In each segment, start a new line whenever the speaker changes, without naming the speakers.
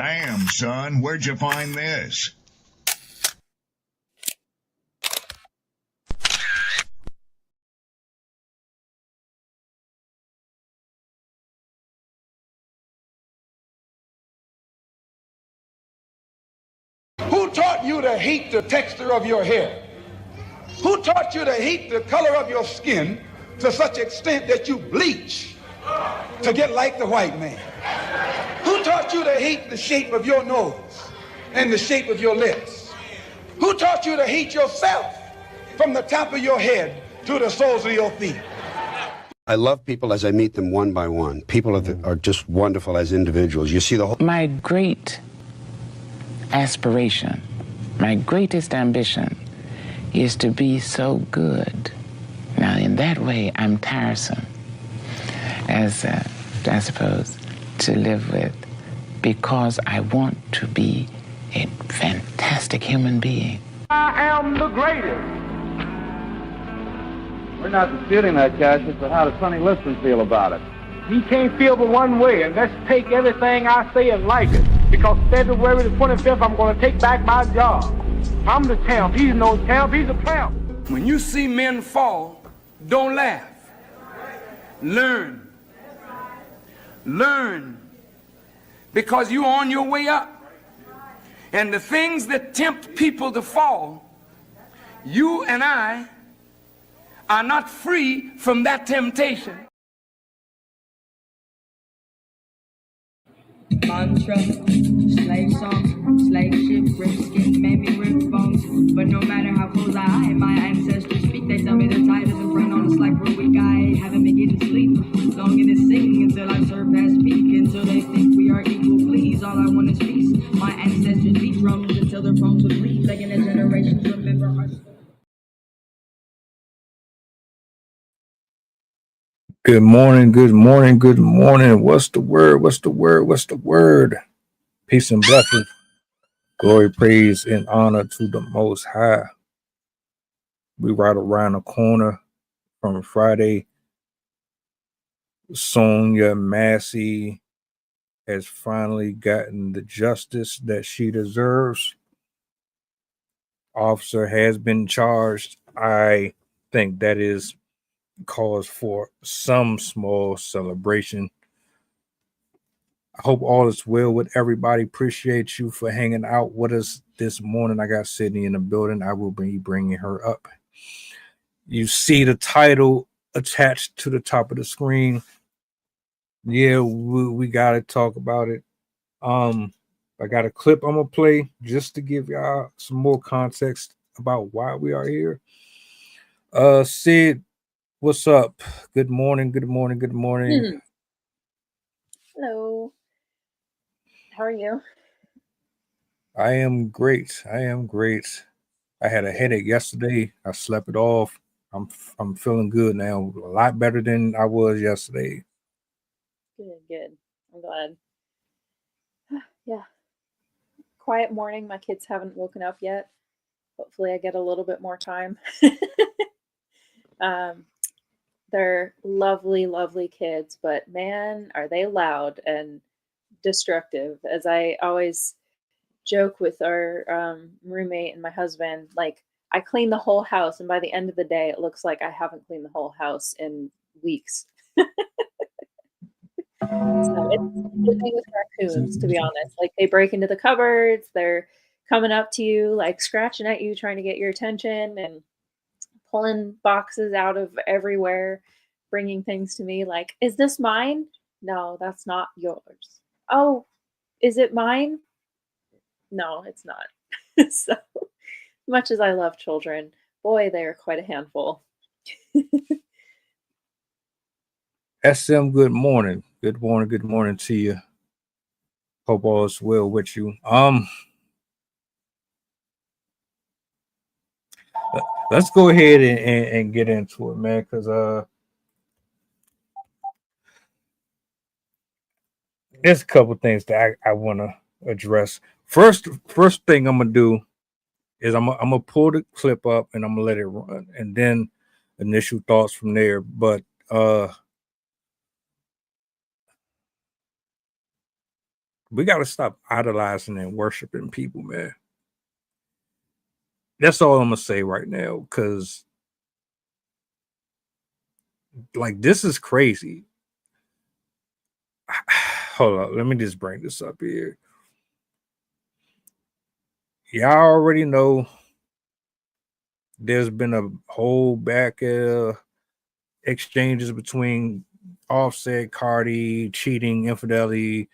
Damn, son, where'd you find this?
Who taught you to hate the texture of your hair? Who taught you to hate the color of your skin to such extent that you bleach to get like the white man? Who taught you to hate the shape of your nose and the shape of your lips? Who taught you to hate yourself from the top of your head to the soles of your feet?
I love people as I meet them one by one. People are just wonderful as individuals. You see the whole...
My great aspiration, my greatest ambition is to be so good. Now, in that way, I'm tiresome, as I suppose, to live with, because I want to be a fantastic human being.
I am the greatest. We're not disputing that, Cassius, but how does Sonny Liston feel about it? He can't feel but one way, and let's take everything I say and like it. Because February the 25th, I'm going to take back my job. I'm the champ. He's no champ. He's a tramp. When you see men fall, don't laugh. Learn. Learn. Because you're on your way up. And the things that tempt people to fall, you and I are not free from that temptation.
Mantra, slave song, slave ship, rip skin, made me rip bones. But no matter how close I hide, my ancestors speak. They tell me they're tired as a friend on us like we're weak. I haven't been getting sleep. Songing and singing until I surpass peak. Until they think we are equal, please. All I want is peace. My ancestors beat drums until their bones would bleed. Begging the generations remember our story.
Good morning, good morning, good morning. What's the word? What's the word? What's the word? Peace and blessings, glory, praise, and honor to the Most High. We right around the corner from Friday. Sonia Massey has finally gotten the justice that she deserves. Officer has been charged. I think that is cause for some small celebration. I hope all is well with everybody. Appreciate you for hanging out with us this morning. I got Sydney in the building. I will be bringing her up. You see the title attached to the top of the screen. Yeah, we got to talk about it. I got a clip I'm gonna play just to give y'all some more context about why we are here. Sid, what's up? Good morning, good morning, good morning.
Hello. How are you?
I am great. I am great. I had a headache yesterday. I slept it off. I'm feeling good now. A lot better than I was yesterday.
Good. I'm glad. Yeah. Quiet morning. My kids haven't woken up yet. Hopefully I get a little bit more time. They're lovely, lovely kids, but man, are they loud and destructive. As I always joke with our roommate and my husband, like I clean the whole house, and by the end of the day, it looks like I haven't cleaned the whole house in weeks. So it's the thing with raccoons, to be honest. Like they break into the cupboards, they're coming up to you, like scratching at you, trying to get your attention, and pulling boxes out of everywhere, bringing things to me like, is this mine? No, that's not yours. Oh, is it mine? No, it's not. So much as I love children, boy, they are quite a handful.
SM, good morning. Good morning, good morning to you. Hope all is well with you. Let's go ahead and get into it, man, because there's a couple things that I want to address. First thing I'm gonna do is I'm gonna pull the clip up and I'm gonna let it run, and then initial thoughts from there. But We got to stop idolizing and worshiping people, man. That's all I'm gonna say right now, because like this is crazy. Hold on, let me just bring this up here. Y'all already know there's been a whole back exchanges between Offset, Cardi, cheating, infidelity,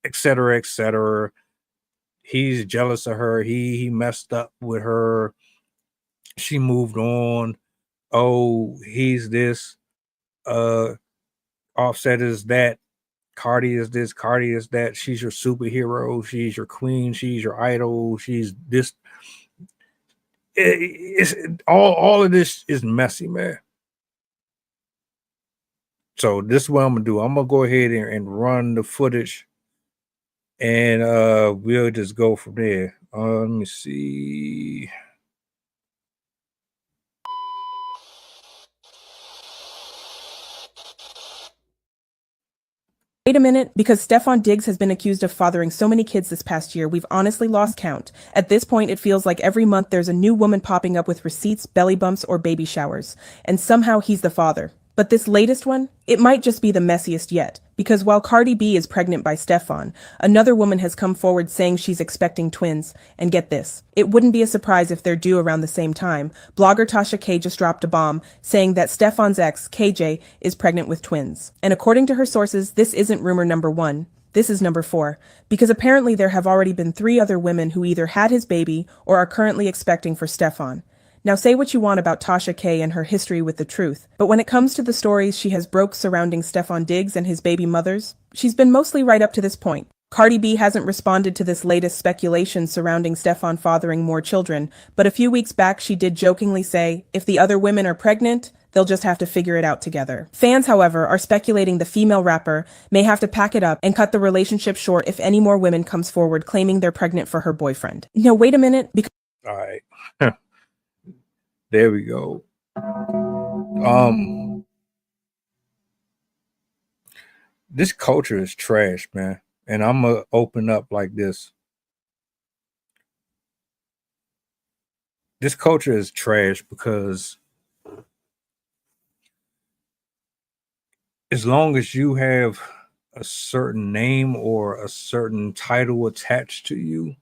etc., etc. He's jealous of her. He messed up with her. She moved on. Oh, he's this. Offset is that. Cardi is this. Cardi is that. She's your superhero. She's your queen. She's your idol. She's this. It's all of this is messy, man. So this is what I'm gonna do. I'm gonna go ahead and run the footage, and we'll just go from there. Let me see.
Wait a minute, because Stefon Diggs has been accused of fathering so many kids this past year, we've honestly lost count. At this point, it feels like every month there's a new woman popping up with receipts, belly bumps, or baby showers. And somehow he's the father. But this latest one, it might just be the messiest yet. Because while Cardi B is pregnant by Stefon, another woman has come forward saying she's expecting twins. And get this, it wouldn't be a surprise if they're due around the same time. Blogger Tasha K just dropped a bomb saying that Stefon's ex, KJ, is pregnant with twins. And according to her sources, this isn't rumor number 1. This is number 4, because apparently there have already been 3 other women who either had his baby or are currently expecting for Stefon. Now say what you want about Tasha K and her history with the truth, but when it comes to the stories she has broke surrounding Stefon Diggs and his baby mothers, she's been mostly right up to this point. Cardi B hasn't responded to this latest speculation surrounding Stefon fathering more children, but a few weeks back she did jokingly say, if the other women are pregnant, they'll just have to figure it out together. Fans, however, are speculating the female rapper may have to pack it up and cut the relationship short if any more women comes forward claiming they're pregnant for her boyfriend. No, wait a minute, because...
All right. There we go. This culture is trash, man. And I'm gonna open up like this. This culture is trash because as long as you have a certain name or a certain title attached to you,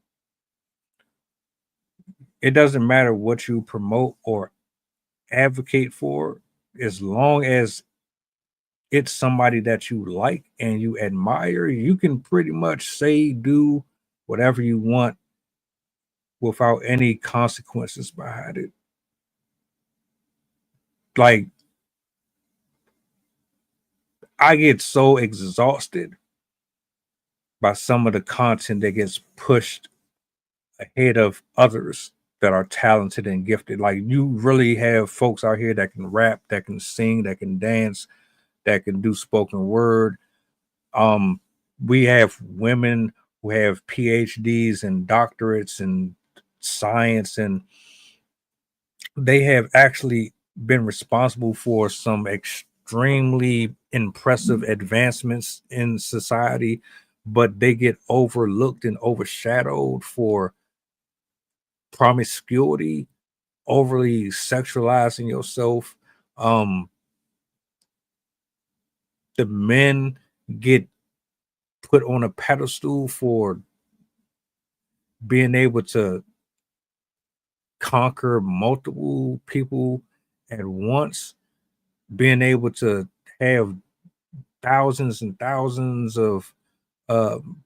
it doesn't matter what you promote or advocate for, as long as it's somebody that you like and you admire, you can pretty much say, do whatever you want without any consequences behind it. Like, I get so exhausted by some of the content that gets pushed ahead of others that are talented and gifted. Like, you really have folks out here that can rap, that can sing, that can dance, that can do spoken word. We have women who have PhDs and doctorates in science, and they have actually been responsible for some extremely impressive advancements in society, but they get overlooked and overshadowed for promiscuity, overly sexualizing yourself. The men get put on a pedestal for being able to conquer multiple people at once, being able to have thousands and thousands of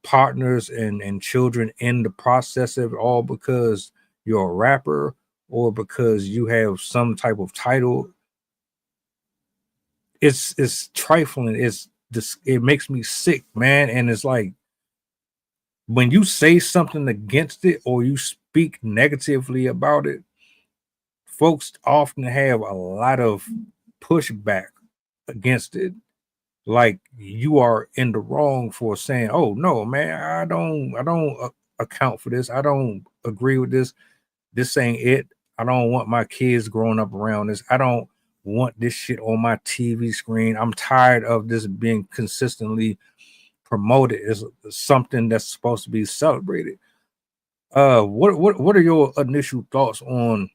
partners and children in the process of it, all because you're a rapper or because you have some type of title. It's trifling. It makes me sick, man. And it's like, when you say something against it or you speak negatively about it, folks often have a lot of pushback against it. Like, you are in the wrong for saying, oh no, man, I don't account for this. I don't agree with this. This ain't it. I don't want my kids growing up around this. I don't want this shit on my TV screen. I'm tired of this being consistently promoted as something that's supposed to be celebrated. What are your initial thoughts on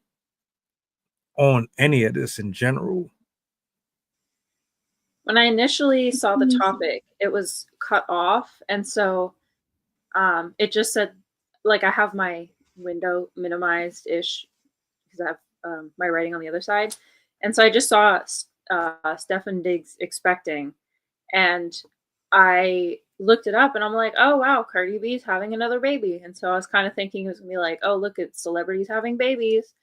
any of this in general?
When I initially saw the topic, it was cut off, and so it just said, like, I have my window minimized ish because I have my writing on the other side, and so I just saw Stefon Diggs expecting, and I looked it up, and I'm like, oh wow, Cardi B's having another baby, and so I was kind of thinking it was gonna be like, oh look, it's celebrities having babies,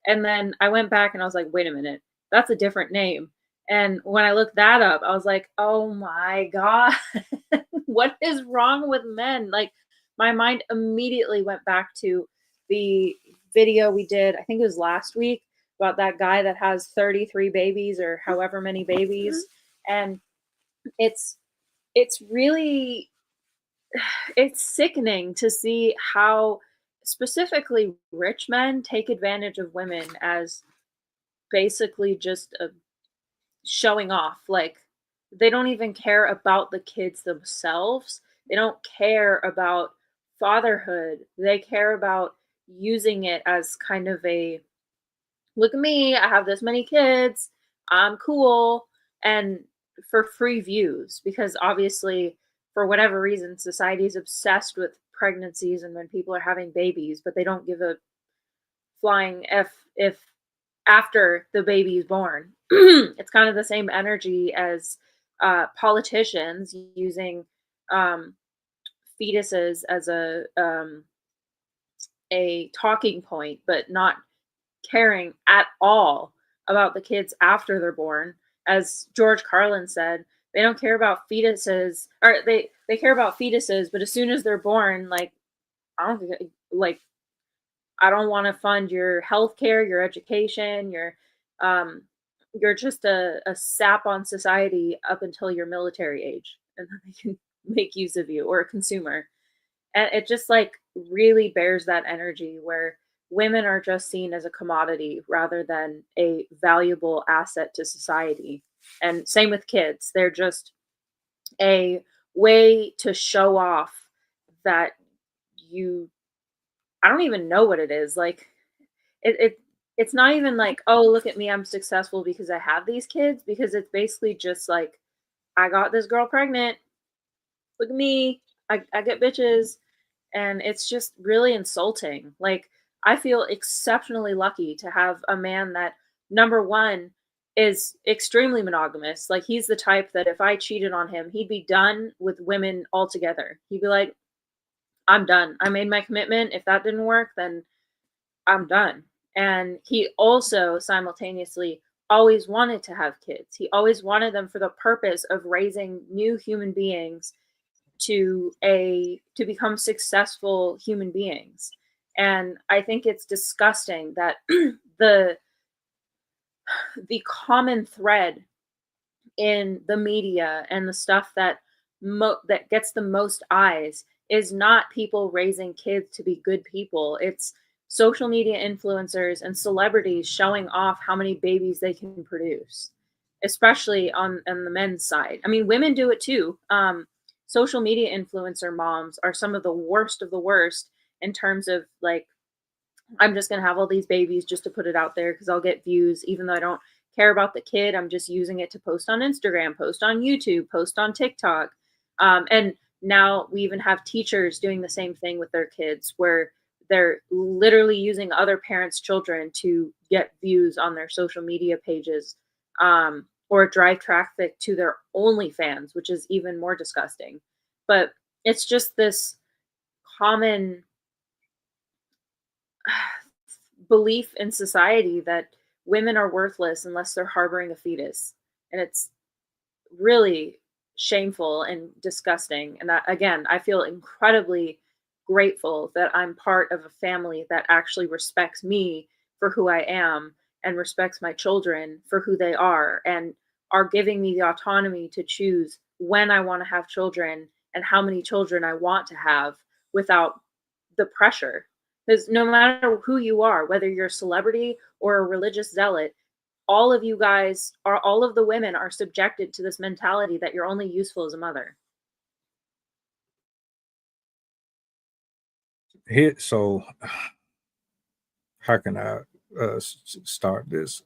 and then I went back and I was like, wait a minute, that's a different name. And when I looked that up, I was like, oh my God, what is wrong with men? Like, my mind immediately went back to the video we did, I think it was last week, about that guy that has 33 babies or however many babies. And it's really, it's sickening to see how specifically rich men take advantage of women as basically just a showing off. Like, they don't even care about the kids themselves. They don't care about fatherhood. They care about using it as kind of a, look at me, I have this many kids, I'm cool, and for free views, because obviously for whatever reason society is obsessed with pregnancies and when people are having babies, but they don't give a flying if after the baby is born. It's kind of the same energy as politicians using fetuses as a talking point, but not caring at all about the kids after they're born. As George Carlin said, they don't care about fetuses, or they care about fetuses, but as soon as they're born, like, I don't think, like, I don't want to fund your health care, your education, you're just a sap on society up until your military age, and then they can make use of you, or a consumer. And it just, like, really bears that energy where women are just seen as a commodity rather than a valuable asset to society. And same with kids. They're just a way to show off that you, I don't even know what it is. Like, it's not even like, oh, look at me, I'm successful because I have these kids, because it's basically just like, I got this girl pregnant. Look at me. I get bitches. And it's just really insulting. Like, I feel exceptionally lucky to have a man that, number one, is extremely monogamous. Like, he's the type that if I cheated on him, he'd be done with women altogether. He'd be like, I'm done. I made my commitment. If that didn't work, then I'm done. And he also simultaneously always wanted to have kids. He always wanted them for the purpose of raising new human beings to become successful human beings. And I think it's disgusting that the common thread in the media and the stuff that that gets the most eyes is not people raising kids to be good people. It's social media influencers and celebrities showing off how many babies they can produce, especially on the men's side. I mean, women do it too. Social media influencer moms are some of the worst in terms of, like, I'm just going to have all these babies just to put it out there because I'll get views, even though I don't care about the kid. I'm just using it to post on Instagram, post on YouTube, post on TikTok. And now we even have teachers doing the same thing with their kids, where they're literally using other parents' children to get views on their social media pages, or drive traffic to their OnlyFans, which is even more disgusting. But it's just this common belief in society that women are worthless unless they're harboring a fetus. And it's really shameful and disgusting. And again, I feel incredibly grateful that I'm part of a family that actually respects me for who I am and respects my children for who they are, and are giving me the autonomy to choose when I want to have children and how many children I want to have without the pressure. Because no matter who you are, whether you're a celebrity or a religious zealot, all of you guys are, all of the women are subjected to this mentality that you're only useful as a mother.
Here, so how can I start this?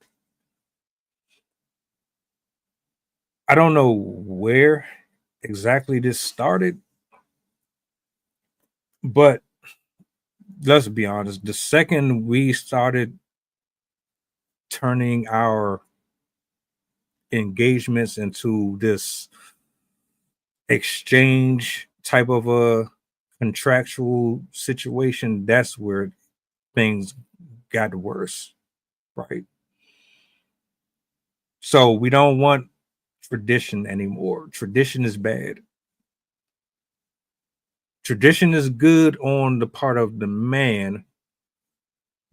I don't know where exactly this started, but let's be honest. The second we started turning our engagements into this exchange type of a contractual situation, that's where things got worse, right? So we don't want tradition anymore. Tradition is bad. Tradition is good on the part of the man,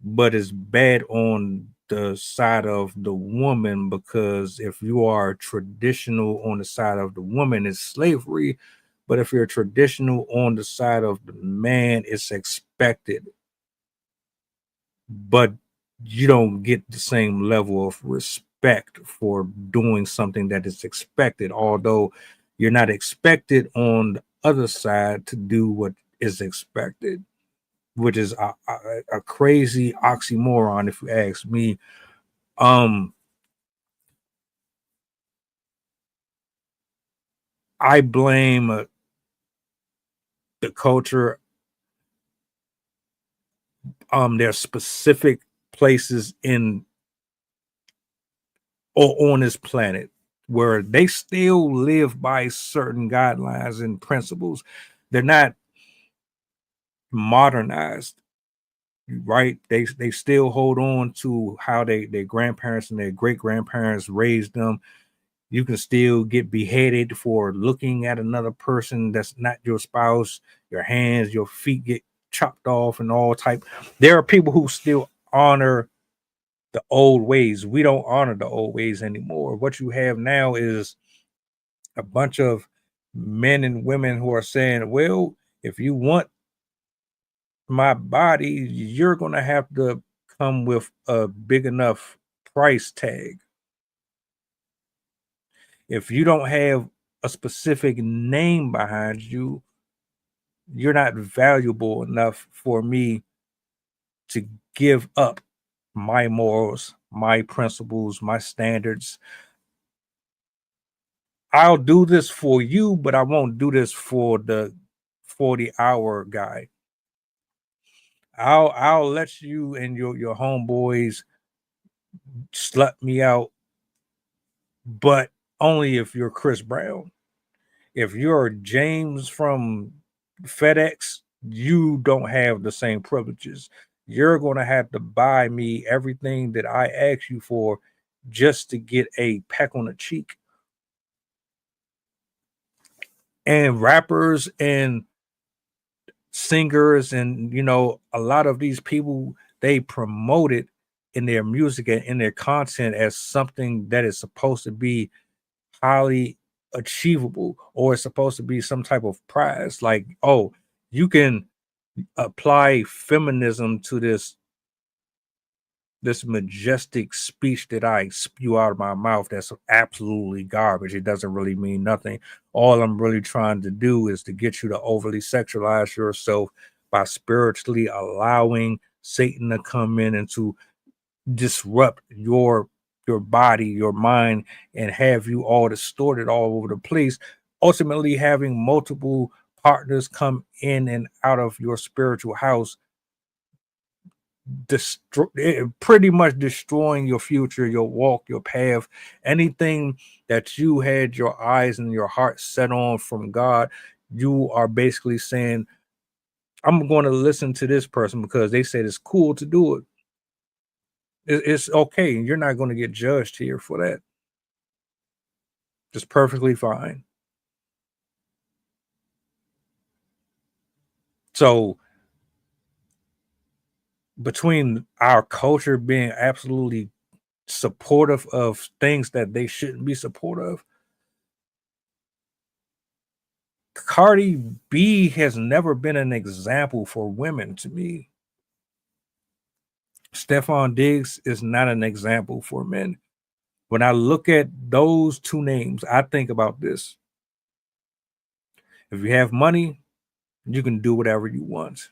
but it's bad on the side of the woman, because if you are traditional on the side of the woman, it's slavery. But if you're traditional on the side of the man, it's expected. But you don't get the same level of respect for doing something that is expected, although you're not expected on the other side to do what is expected, which is a crazy oxymoron, if you ask me. I blame the culture. There's specific places in or on this planet where they still live by certain guidelines and principles. They're not modernized, right? They still hold on to how their grandparents and their great grandparents raised them. You can still get beheaded for looking at another person that's not your spouse. Your hands, your feet get chopped off and all type. There are people who still honor the old ways. We don't honor the old ways anymore. What you have now is a bunch of men and women who are saying, well, if you want my body, you're going to have to come with a big enough price tag. If you don't have a specific name behind you, you're not valuable enough for me to give up my morals, my principles, my standards. I'll do this for you, but I won't do this for the 40-hour guy. I'll let you and your homeboys slut me out, but only if you're Chris Brown. If you're James from FedEx, you don't have the same privileges. You're going to have to buy me everything that I ask you for just to get a peck on the cheek. And rappers and singers and a lot of these people, they promote it in their music and in their content as something that is supposed to be highly achievable, or it's supposed to be some type of prize, like, oh, you can apply feminism to this majestic speech that I spew out of my mouth that's absolutely garbage. It doesn't really mean nothing. All I'm really trying to do is to get you to overly sexualize yourself by spiritually allowing Satan to come in and to disrupt your body, your mind, and have you all distorted all over the place, ultimately having multiple partners come in and out of your spiritual house, pretty much destroying your future, your walk, your path, anything that you had your eyes and your heart set on from God. You are basically saying, I'm going to listen to this person because they said it's cool to do it. It's okay. You're not going to get judged here for that. It's perfectly fine. So between our culture being absolutely supportive of things that they shouldn't be supportive of, Cardi B has never been an example for women to me. Stefon Diggs is not an example for men. When I look at those two names, I think about this. If you have money, you can do whatever you want.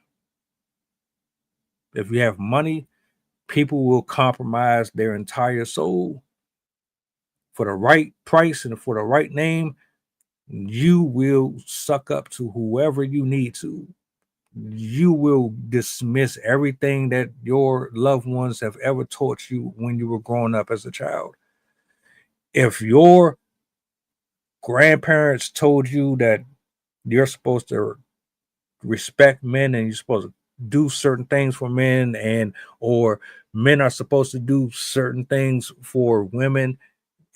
If you have money, people will compromise their entire soul for the right price and for the right name. You will suck up to whoever you need to. You will dismiss everything that your loved ones have ever taught you when you were growing up as a child. If your grandparents told you that you're supposed to respect men and you're supposed to do certain things for men, and or men are supposed to do certain things for women,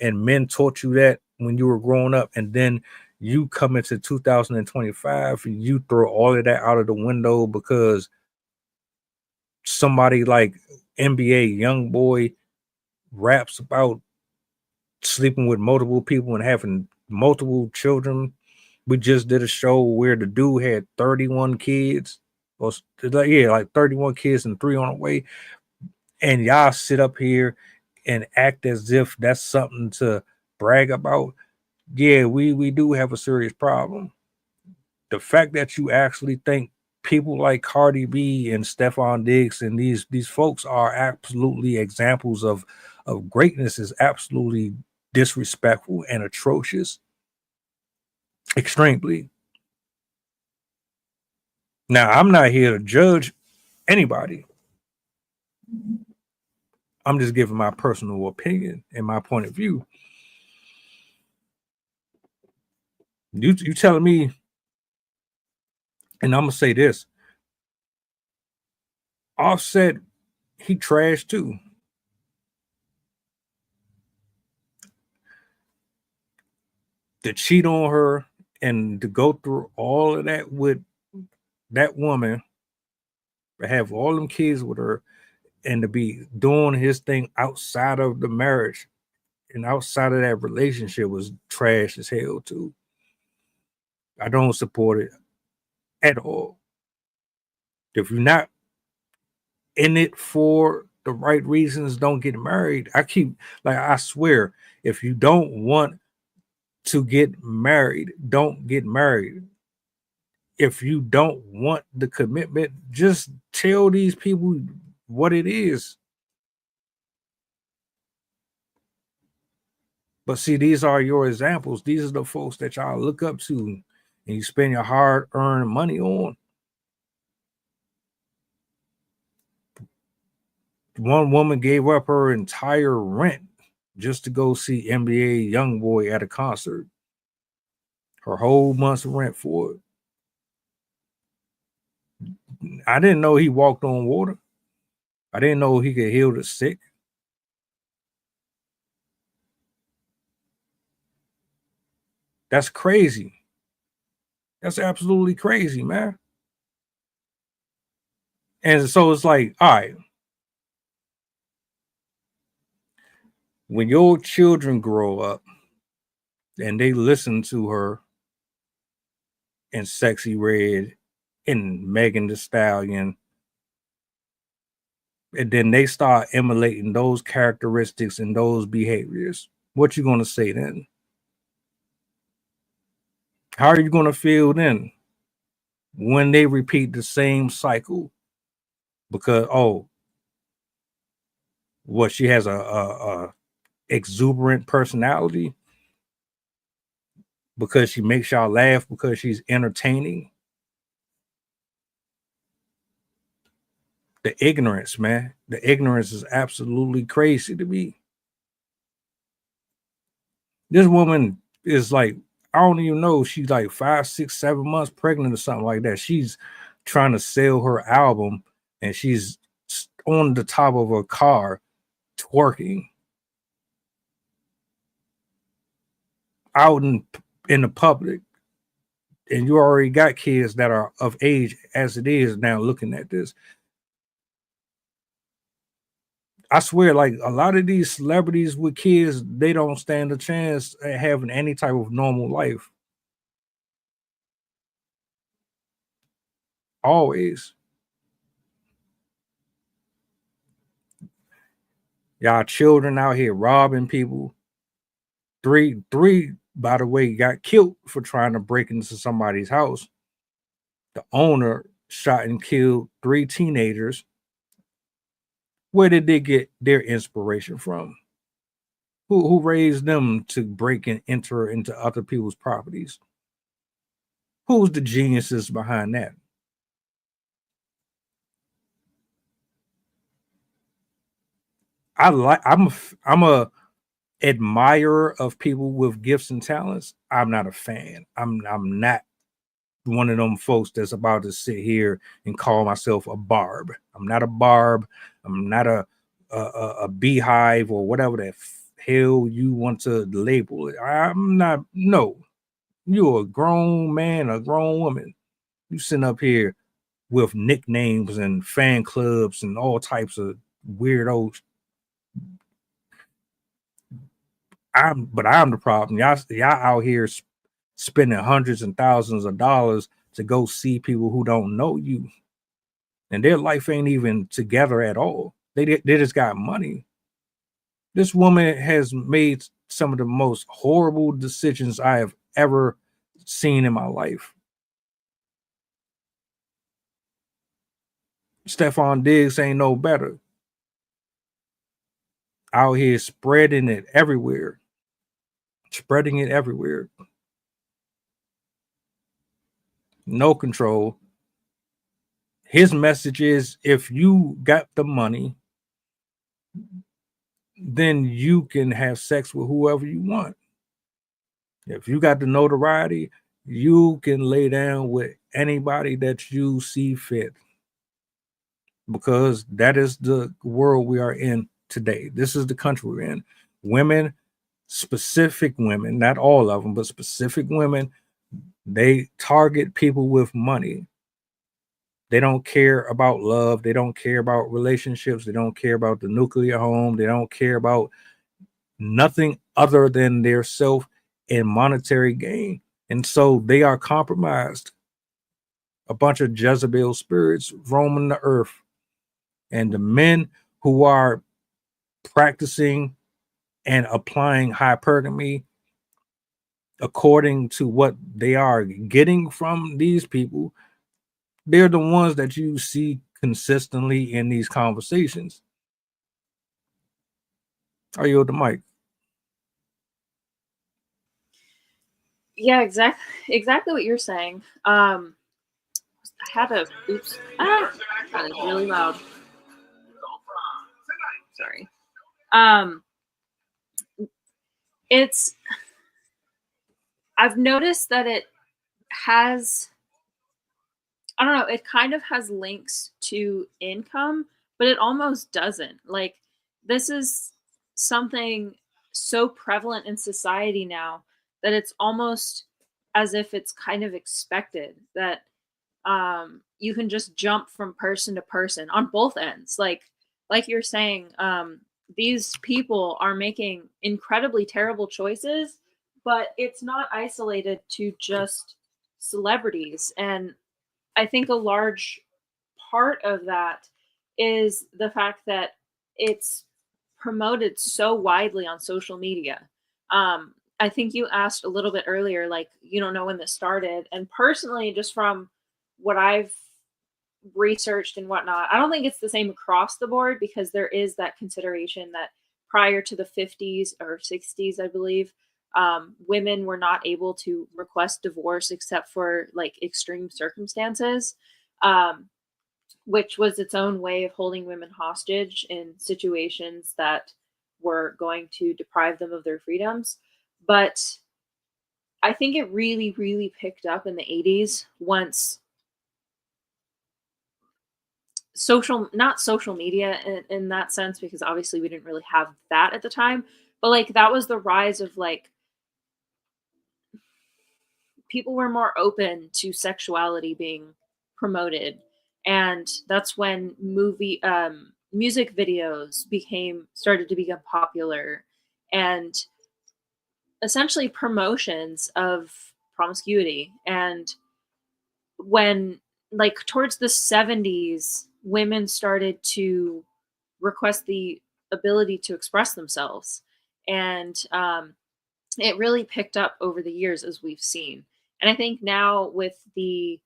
and men taught you that when you were growing up, and then you come into 2025 and you throw all of that out of the window because somebody like NBA young boy raps about sleeping with multiple people and having multiple children. We just did a show where the dude had 31 kids, or like 31 kids and 3 on the way. And y'all sit up here and act as if that's something to brag about. Yeah, we do have a serious problem. The fact that you actually think people like Cardi B and Stefon Diggs and these folks are absolutely examples of greatness is absolutely disrespectful and atrocious. Extremely. Now, I'm not here to judge anybody. I'm just giving my personal opinion and my point of view. You telling me, and I'm gonna say this: Offset, he trashed too. To cheat on her and to go through all of that with that woman, to have all them kids with her, and to be doing his thing outside of the marriage and outside of that relationship was trash as hell too. I don't support it at all. If you're not in it for the right reasons, don't get married. I swear, if you don't want to get married, don't get married. If you don't want the commitment, just tell these people what it is. But see, these are your examples. These are the folks that y'all look up to and you spend your hard-earned money on. One woman gave up her entire rent just to go see NBA YoungBoy at a concert. Her whole month's rent for it. I didn't know he walked on water. I didn't know he could heal the sick. That's crazy. That's absolutely crazy, man. And so it's like, all right, when your children grow up and they listen to her and Sexy Red and Megan Thee Stallion, and then they start emulating those characteristics and those behaviors, what you gonna say then? How are you gonna feel then when they repeat the same cycle? Because what, she has a exuberant personality, because she makes y'all laugh, because she's entertaining. The ignorance, man. The ignorance is absolutely crazy to me. This woman is like, I don't even know, she's like 5, 6, 7 months pregnant or something like that. She's trying to sell her album and she's on the top of a car twerking out in the public. And you already got kids that are of age as it is now looking at this. I swear, like a lot of these celebrities with kids, they don't stand a chance at having any type of normal life. Always. Y'all children out here robbing people. Three, by the way, got killed for trying to break into somebody's house. The owner shot and killed 3 teenagers Where did they get their inspiration from? Who raised them to break and enter into other people's properties? Who's the geniuses behind that? I'm a admirer of people with gifts and talents. I'm not a fan. I'm not one of them folks that's about to sit here and call myself a barb. I'm not a barb. I'm not a beehive or whatever the hell you want to label it. I'm not. No, you're a grown man, a grown woman. You sitting up here with nicknames and fan clubs and all types of weirdos. I'm the problem. Y'all out here spending hundreds and thousands of dollars to go see people who don't know you, and their life ain't even together at all. They just got money. This woman has made some of the most horrible decisions I have ever seen in my life. Stefon Diggs ain't no better. Out here spreading it everywhere. No control. His message is, if you got the money, then you can have sex with whoever you want. If you got the notoriety, you can lay down with anybody that you see fit, because that is the world we are in today. This is the country we're in. Women, specific women, not all of them, but specific women, they target people with money. They don't care about love. They don't care about relationships. They don't care about the nuclear home. They don't care about nothing other than their self and monetary gain. And so they are compromised. A bunch of Jezebel spirits roaming the earth. And the men who are practicing and applying hypergamy according to what they are getting from these people, they're the ones that you see consistently in these conversations. I yield the mic.
Yeah, exactly what you're saying. I had a oops. That is really loud. Sorry. I've noticed that it has, I don't know, it kind of has links to income, but it almost doesn't. Like, this is something so prevalent in society now that it's almost as if it's kind of expected that you can just jump from person to person on both ends. Like you're saying, these people are making incredibly terrible choices, but it's not isolated to just celebrities. And I think a large part of that is the fact that it's promoted so widely on social media. I think you asked a little bit earlier, like, you don't know when this started. And personally, just from what I've researched and whatnot, I don't think it's the same across the board, because there is that consideration that prior to the 50s or 60s, I believe, women were not able to request divorce except for like extreme circumstances, which was its own way of holding women hostage in situations that were going to deprive them of their freedoms. But I think it really, really picked up in the 80s once not social media in that sense, because obviously we didn't really have that at the time, but like that was the rise of like people were more open to sexuality being promoted. And that's when music videos started to become popular, and essentially promotions of promiscuity. And when, like, towards the 70s, women started to request the ability to express themselves, and it really picked up over the years, as we've seen. And I think now with the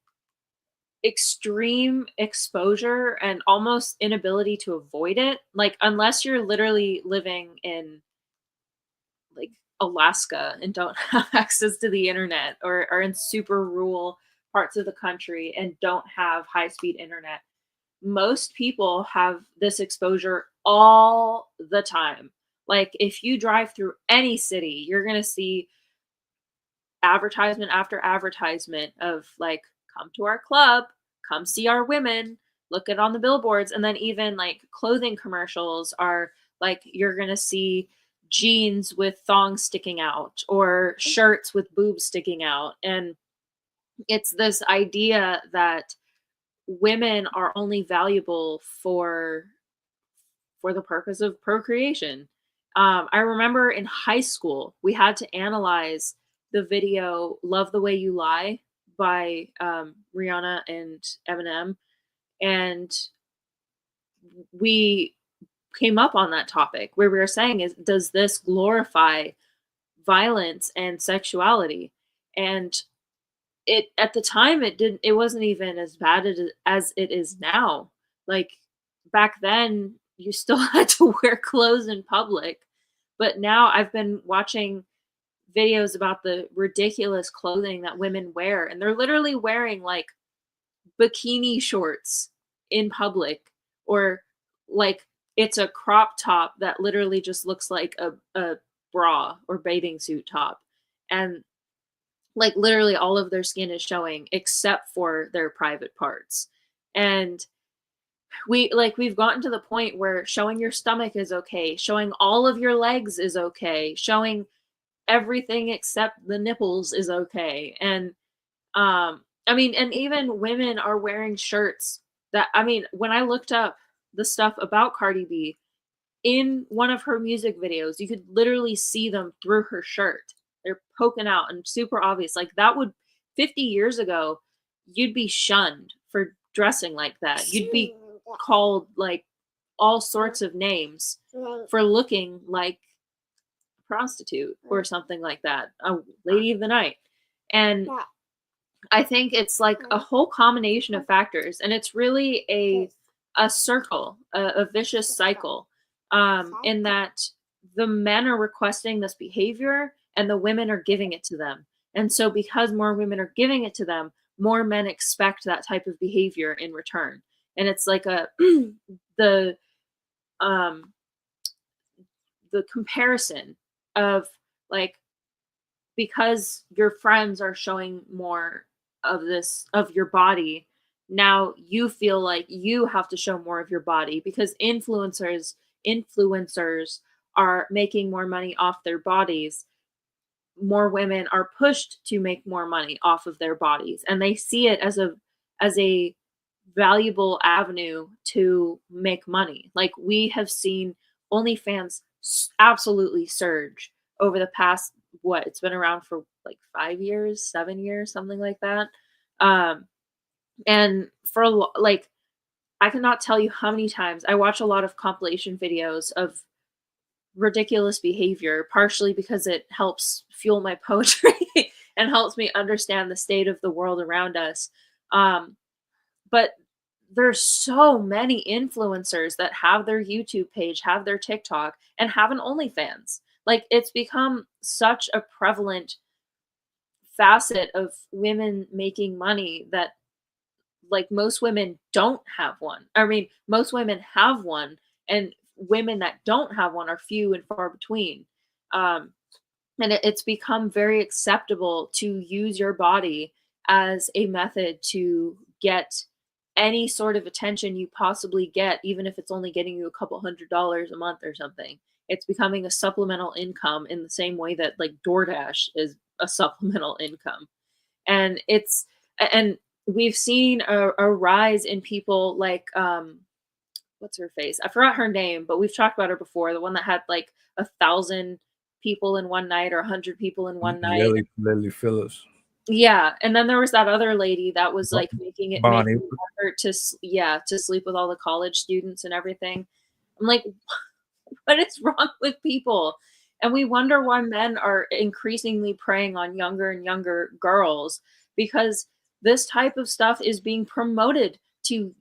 extreme exposure and almost inability to avoid it. Like, unless you're literally living in like Alaska and don't have access to the internet, or are in super rural parts of the country and don't have high speed internet, most people have this exposure all the time. Like, if you drive through any city, you're going to see advertisement after advertisement of like, come to our club, come see our women, look it on the billboards. And then even like clothing commercials are like, you're going to see jeans with thongs sticking out or shirts with boobs sticking out. And it's this idea that women are only valuable for the purpose of procreation. I remember in high school, we had to analyze the video "Love the Way You Lie" by Rihanna and Eminem, and we came up on that topic where we were saying, is, does this glorify violence and sexuality? And it, at the time, it wasn't even as bad as it is now. Like, back then you still had to wear clothes in public, but now I've been watching videos about the ridiculous clothing that women wear, and they're literally wearing like bikini shorts in public, or like it's a crop top that literally just looks like a bra or bathing suit top, and like literally all of their skin is showing except for their private parts. And we've gotten to the point where showing your stomach is okay, showing all of your legs is okay, showing everything except the nipples is okay. And I mean, and even women are wearing shirts that, I mean, when I looked up the stuff about Cardi B in one of her music videos, you could literally see them through her shirt. They're poking out and super obvious. Like, that would, 50 years ago, you'd be shunned for dressing like that. You'd be called like all sorts of names for looking like a prostitute or something like that, a lady of the night. And I think it's like a whole combination of factors, and it's really a circle, a vicious cycle, in that the men are requesting this behavior and the women are giving it to them. And so because more women are giving it to them, more men expect that type of behavior in return. And it's like the comparison of like, because your friends are showing more of this, of your body, now you feel like you have to show more of your body because influencers are making more money off their bodies. More women are pushed to make more money off of their bodies, and they see it as a valuable avenue to make money. Like, we have seen OnlyFans absolutely surge over the past, what, it's been around for like 5 years, 7 years, something like that. And for like, I cannot tell you how many times I watch a lot of compilation videos of ridiculous behavior, partially because it helps fuel my poetry and helps me understand the state of the world around us. But there's so many influencers that have their YouTube page, have their TikTok, and have an OnlyFans. Like, it's become such a prevalent facet of women making money that, like, most women don't have one. I mean, most women have one, and women that don't have one are few and far between. And it's become very acceptable to use your body as a method to get any sort of attention you possibly get, even if it's only getting you a couple $100s a month or something. It's becoming a supplemental income in the same way that like DoorDash is a supplemental income. And we've seen a rise in people like, what's her face? I forgot her name, but we've talked about her before. The one that had like 1,000 people in one night or 100 people in one night.
Lily Phillips.
Yeah, and then there was that other lady that was like making
Bonnie.
effort to sleep with all the college students and everything. I'm like, what is wrong with people? And we wonder why men are increasingly preying on younger and younger girls, because this type of stuff is being promoted to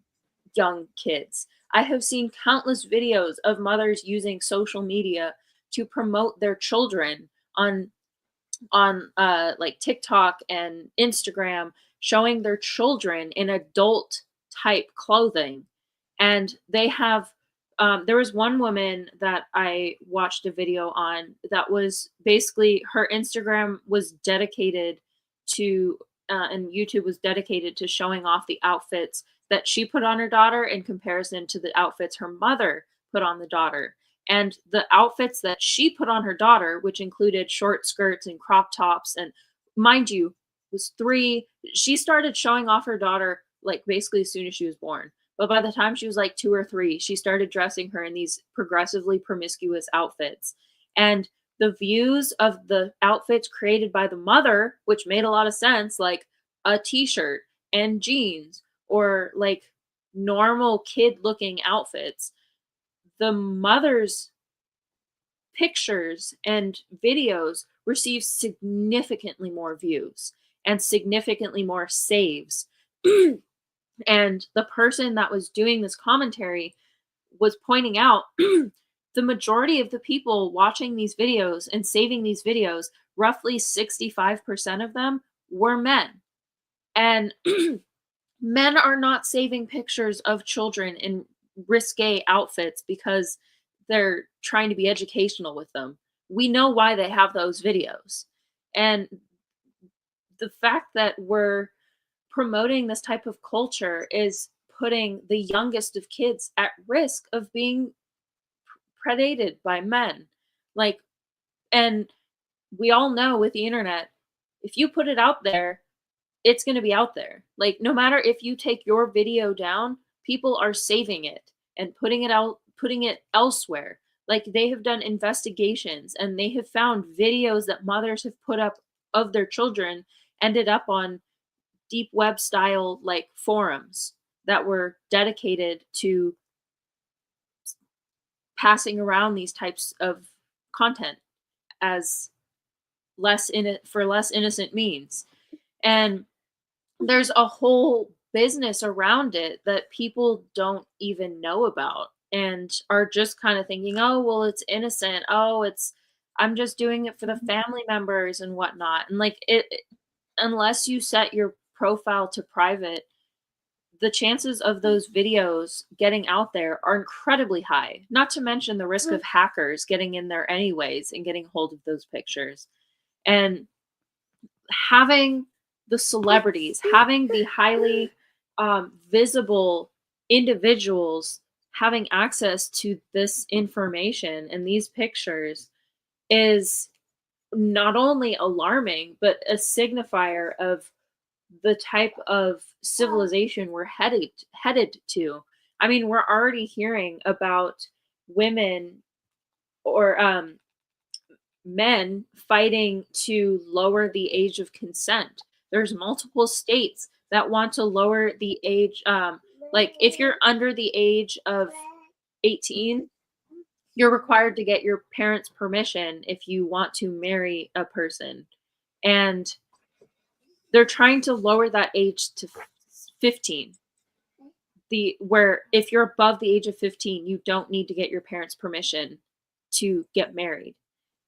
young kids. I have seen countless videos of mothers using social media to promote their children on like TikTok and Instagram, showing their children in adult type clothing. And they have there was one woman that I watched a video on that was basically her Instagram was dedicated to and YouTube was dedicated to showing off the outfits that she put on her daughter in comparison to the outfits her mother put on the daughter. And the outfits that she put on her daughter, which included short skirts and crop tops, and mind you, she started showing off her daughter like basically as soon as she was born. But by the time she was like 2 or 3, she started dressing her in these progressively promiscuous outfits. And the views of the outfits created by the mother, which made a lot of sense, like a t-shirt and jeans or like normal kid looking outfits, the mother's pictures and videos receive significantly more views and significantly more saves. And the person that was doing this commentary was pointing out the majority of the people watching these videos and saving these videos, roughly 65% of them were men. And men are not saving pictures of children in risque outfits because they're trying to be educational with them. We know why they have those videos. And the fact that we're promoting this type of culture is putting the youngest of kids at risk of being predated by men. Like, and we all know with the internet, if you put it out there, it's going to be out there. Like, no matter if you take your video down, people are saving it and putting it elsewhere. Like, they have done investigations and they have found videos that mothers have put up of their children ended up on deep web style like forums that were dedicated to passing around these types of content as for less innocent means. And there's a whole business around it that people don't even know about and are just kind of thinking, oh, well, it's innocent. Oh, I'm just doing it for the family members and whatnot. And like unless you set your profile to private, the chances of those videos getting out there are incredibly high, not to mention the risk of hackers getting in there anyways and getting hold of those pictures. And having the celebrities, having the highly visible individuals having access to this information and these pictures is not only alarming, but a signifier of the type of civilization we're headed to. I mean, we're already hearing about women or men fighting to lower the age of consent. There's multiple states that want to lower the age. Like if you're under the age of 18, you're required to get your parents' permission if you want to marry a person. And they're trying to lower that age to 15. Where if you're above the age of 15, you don't need to get your parents' permission to get married.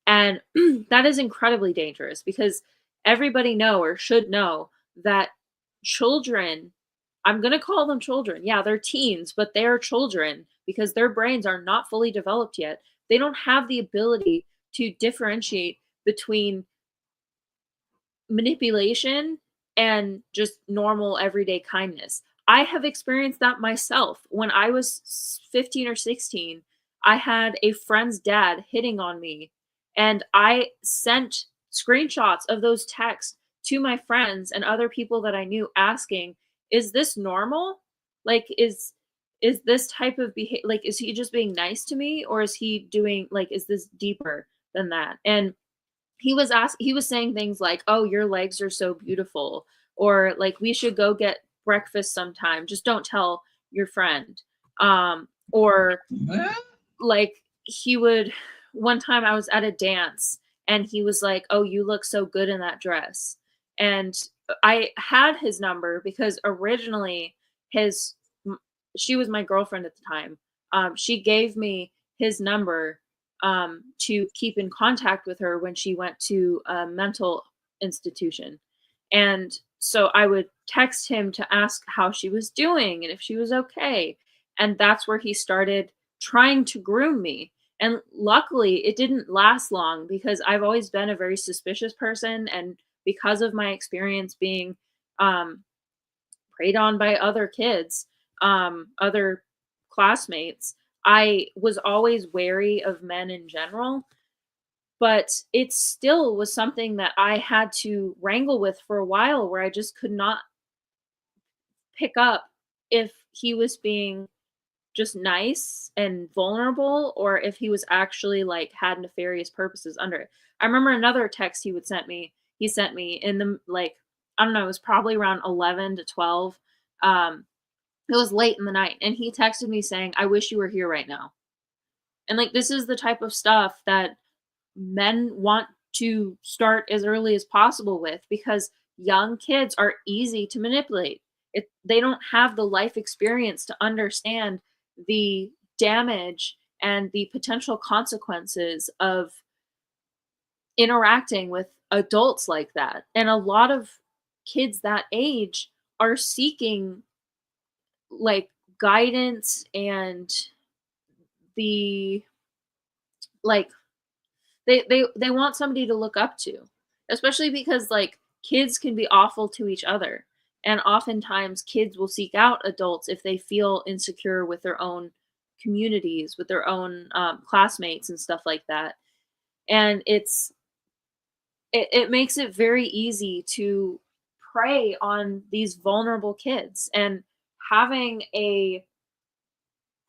And that is incredibly dangerous because everybody should know that children, I'm going to call them children. Yeah, they're teens, but they are children because their brains are not fully developed yet. They don't have the ability to differentiate between manipulation and just normal everyday kindness. I have experienced that myself. When I was 15 or 16, I had a friend's dad hitting on me, and I sent screenshots of those texts to my friends and other people that I knew asking, is this normal? Like, is this type of behavior, like, is he just being nice to me, or is he doing, like, is this deeper than that? And he was saying things like, oh, your legs are so beautiful, or like, we should go get breakfast sometime, just don't tell your friend. Or like, one time I was at a dance and he was like, oh, you look so good in that dress. And I had his number because originally his she was my girlfriend at the time. She gave me his number to keep in contact with her when she went to a mental institution. And so I would text him to ask how she was doing and if she was okay. And that's where he started trying to groom me. And luckily, it didn't last long because I've always been a very suspicious person. And because of my experience being um, preyed on by other kids, other classmates, I was always wary of men in general. But it still was something that I had to wrangle with for a while where I just could not pick up if he was being just nice and vulnerable or if he was actually like had nefarious purposes under it. I remember another text he sent me in the like I don't know, it was probably around 11 to 12. It was late in the night and he texted me saying, "I wish you were here right now." And like this is the type of stuff that men want to start as early as possible with because young kids are easy to manipulate. They don't have the life experience to understand the damage and the potential consequences of interacting with adults like that. And a lot of kids that age are seeking like guidance and the like they want somebody to look up to, especially because like kids can be awful to each other, and oftentimes kids will seek out adults if they feel insecure with their own communities, with their own classmates and stuff like that. And it makes it very easy to prey on these vulnerable kids. And having a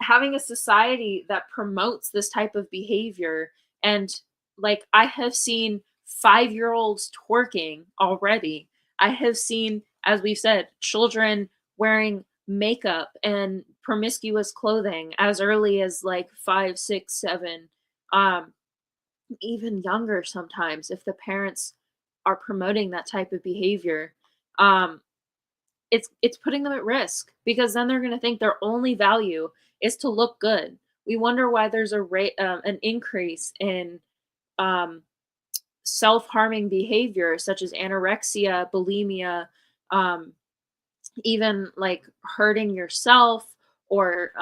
having a society that promotes this type of behavior, and like I have seen 5-year-olds twerking already. I have seen, as we've said, children wearing makeup and promiscuous clothing as early as like 5, 6, 7, um even younger sometimes if the parents are promoting that type of behavior. um it's putting them at risk because then they're going to think their only value is to look good. We wonder why there's a rate an increase in um, self-harming behavior such as anorexia, bulimia, um, even like hurting yourself or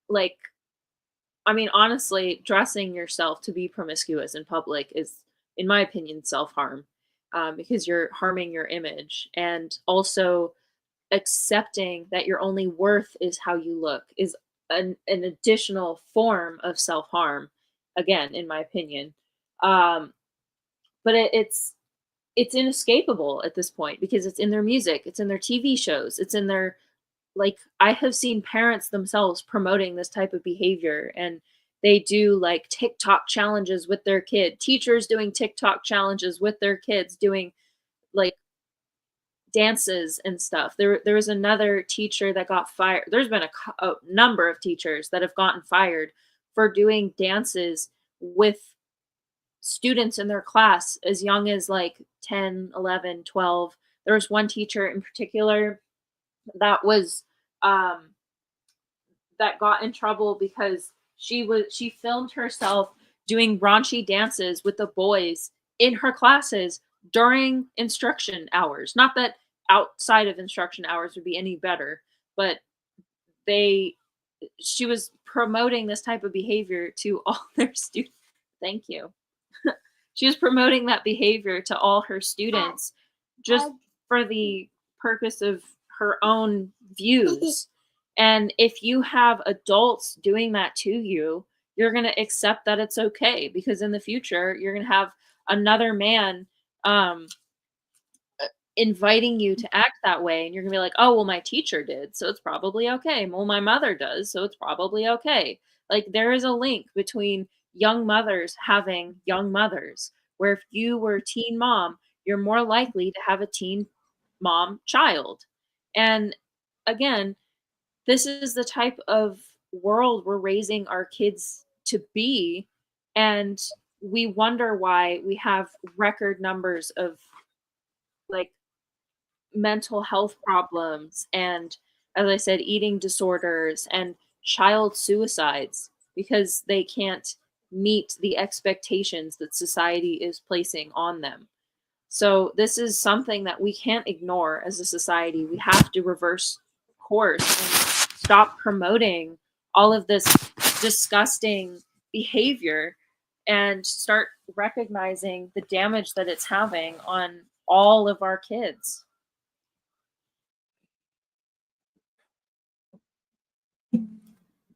like I mean honestly dressing yourself to be promiscuous in public is in my opinion self-harm, because you're harming your image. And also accepting that your only worth is how you look is an additional form of self-harm, again in my opinion. um but it's inescapable at this point because it's in their music, it's in their TV shows, it's in their like I have seen parents themselves promoting this type of behavior, and they do like TikTok challenges with their kid, teachers doing TikTok challenges with their kids, doing like dances and stuff. There was another teacher that got fired. There's been a number of teachers that have gotten fired for doing dances with students in their class as young as like 10, 11, 12. There was one teacher in particular that was um that got in trouble because she filmed herself doing raunchy dances with the boys in her classes during instruction hours. Not that outside of instruction hours would be any better, but they she was promoting this type of behavior to all their students. Thank you. She was promoting that behavior to all her students just for the purpose of her own views. And if you have adults doing that to you, you're going to accept that it's okay because in the future, you're going to have another man um, inviting you to act that way. And you're going to be like, oh, well, my teacher did. So it's probably okay. Well, my mother does. So it's probably okay. Like there is a link between young mothers having young mothers, where if you were a teen mom, you're more likely to have a teen mom child. And again, this is the type of world we're raising our kids to be. And we wonder why we have record numbers of like mental health problems and, as I said, eating disorders and child suicides because they can't meet the expectations that society is placing on them. So this is something that we can't ignore as a society. We have to reverse course and stop promoting all of this disgusting behavior and start recognizing the damage that it's having on all of our kids.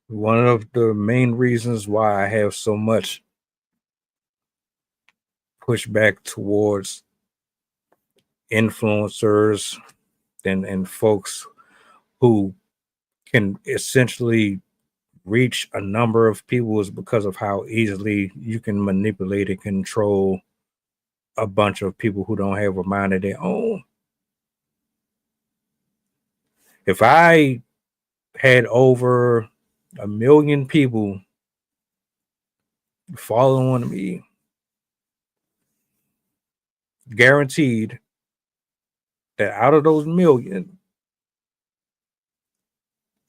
One of the main reasons why I have so much pushback towards influencers and folks who can essentially reach a number of people is because of how easily you can manipulate and control a bunch of people who don't have a mind of their own. If I had over 1 million people following me, guaranteed that out of those million,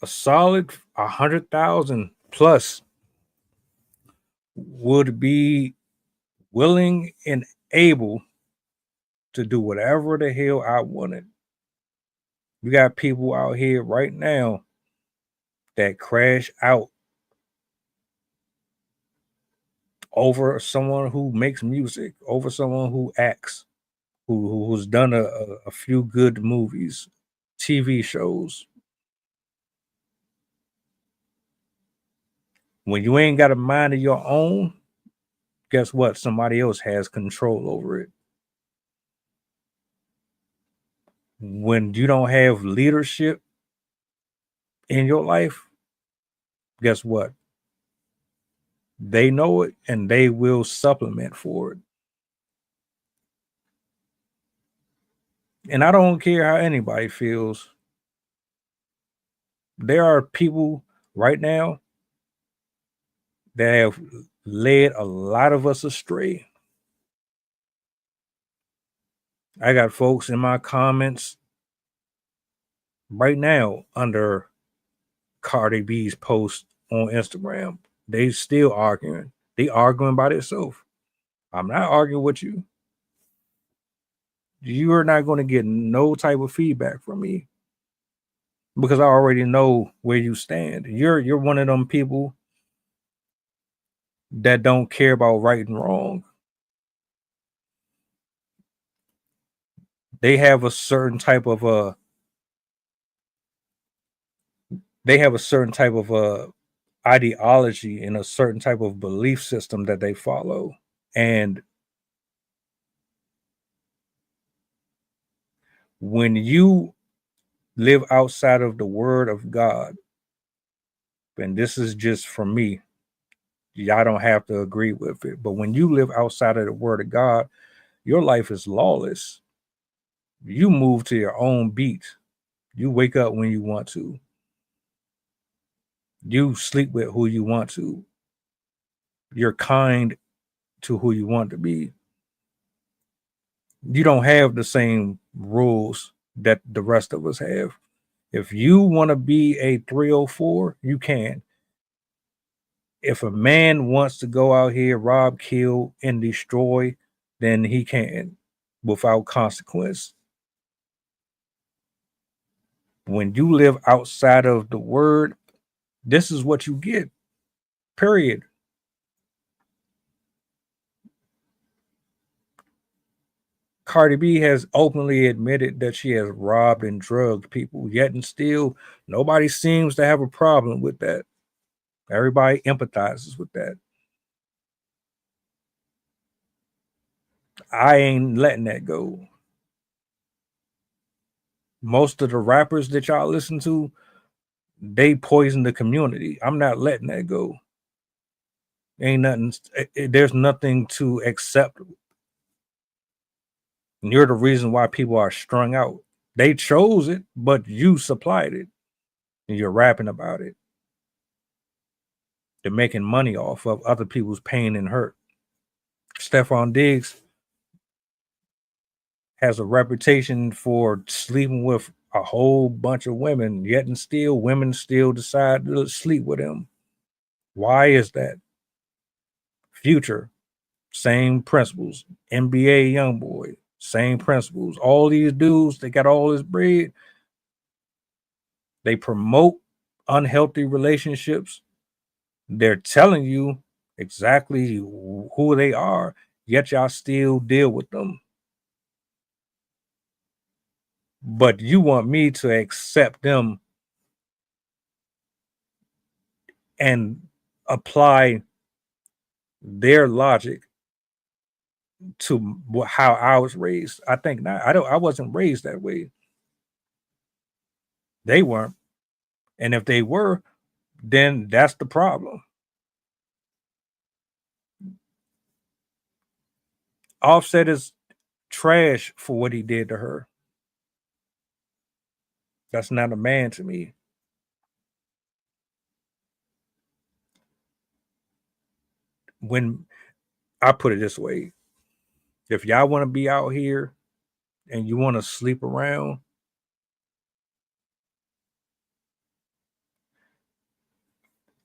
a solid 100,000 plus would be willing and able to do whatever the hell I wanted. We got people out here right now that crash out over someone who makes music, over someone who acts, who's done a few good movies, TV shows. When you ain't got a mind of your own, guess what? Somebody else has control over it. When you don't have leadership in your life, guess what? They know it and they will supplement for it. And I don't care how anybody feels. There are people right now that have led a lot of us astray. I got folks in my comments right now under Cardi B's post on Instagram. They still arguing. They arguing by themselves. I'm not arguing with you. You are not going to get no type of feedback from me because I already know where you stand. You're one of them people that don't care about right and wrong. They have a certain type of ideology and a certain type of belief system that they follow. And when you live outside of the word of God, and this is just for me, y'all don't have to agree with it, but when you live outside of the word of God, your life is lawless. You move to your own beat. You wake up when you want to. You sleep with who you want to. You're kind to who you want to be. You don't have the same rules that the rest of us have. If you want to be a 304, you can. If a man wants to go out here, rob, kill, and destroy, then he can without consequence. When you live outside of the word, this is what you get. Period. Cardi B has openly admitted that she has robbed and drugged people, yet and still nobody seems to have a problem with that. Everybody empathizes with that. I ain't letting that go. Most of the rappers that y'all listen to, they poison the community. I'm not letting that go. Ain't nothing. There's nothing to accept. And you're the reason why people are strung out. They chose it, but you supplied it. And you're rapping about it. They're making money off of other people's pain and hurt. Stefon Diggs has a reputation for sleeping with a whole bunch of women, yet and still women still decide to sleep with him. Why is that? Future, same principles. NBA YoungBoy, same principles. All these dudes, they got all this bread. They promote unhealthy relationships. They're telling you exactly who they are, yet y'all still deal with them. But you want me to accept them and apply their logic to how I was raised. I think not. I wasn't raised that way. They weren't. And if they were, then that's the problem. Offset is trash for what he did to her. That's not a man to me. When I put it this way, if y'all want to be out here and you want to sleep around,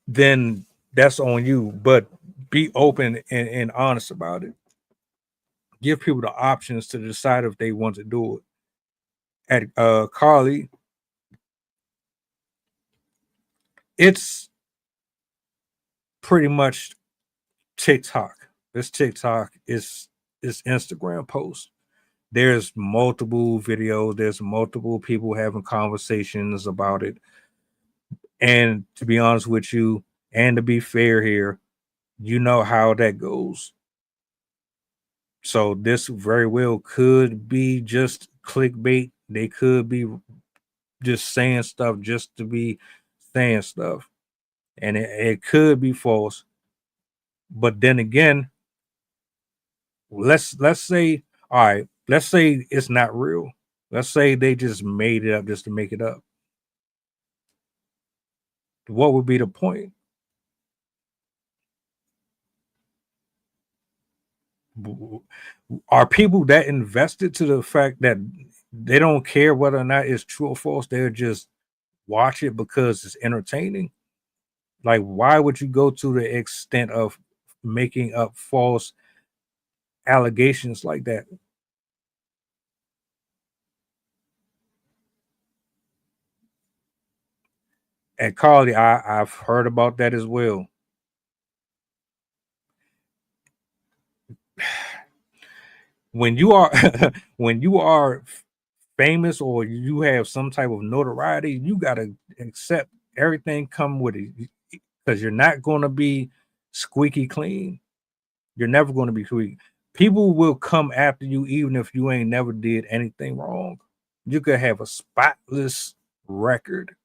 then that's on you. But be open and honest about it. Give people the options to decide if they want to do it. At Cardi, it's pretty much TikTok. This TikTok is Instagram posts. There's multiple videos, there's multiple people having conversations about it. And to be honest with you, and to be fair here, you know how that goes. So this very well could be just clickbait. They could be just saying stuff just to be saying stuff. And it could be false. But then again, let's say, all right, let's say it's not real. Let's say they just made it up just to make it up. What would be the point? Are people that invested to the fact that they don't care whether or not it's true or false? They'll just watch it because it's entertaining. Like, why would you go to the extent of making up false allegations like that? And Cardi, I've heard about that as well. When you are when you are famous or you have some type of notoriety, you gotta accept everything come with it, because you're not going to be squeaky clean. You're never going to be squeaky. People will come after you even if you ain't never did anything wrong. You could have a spotless record,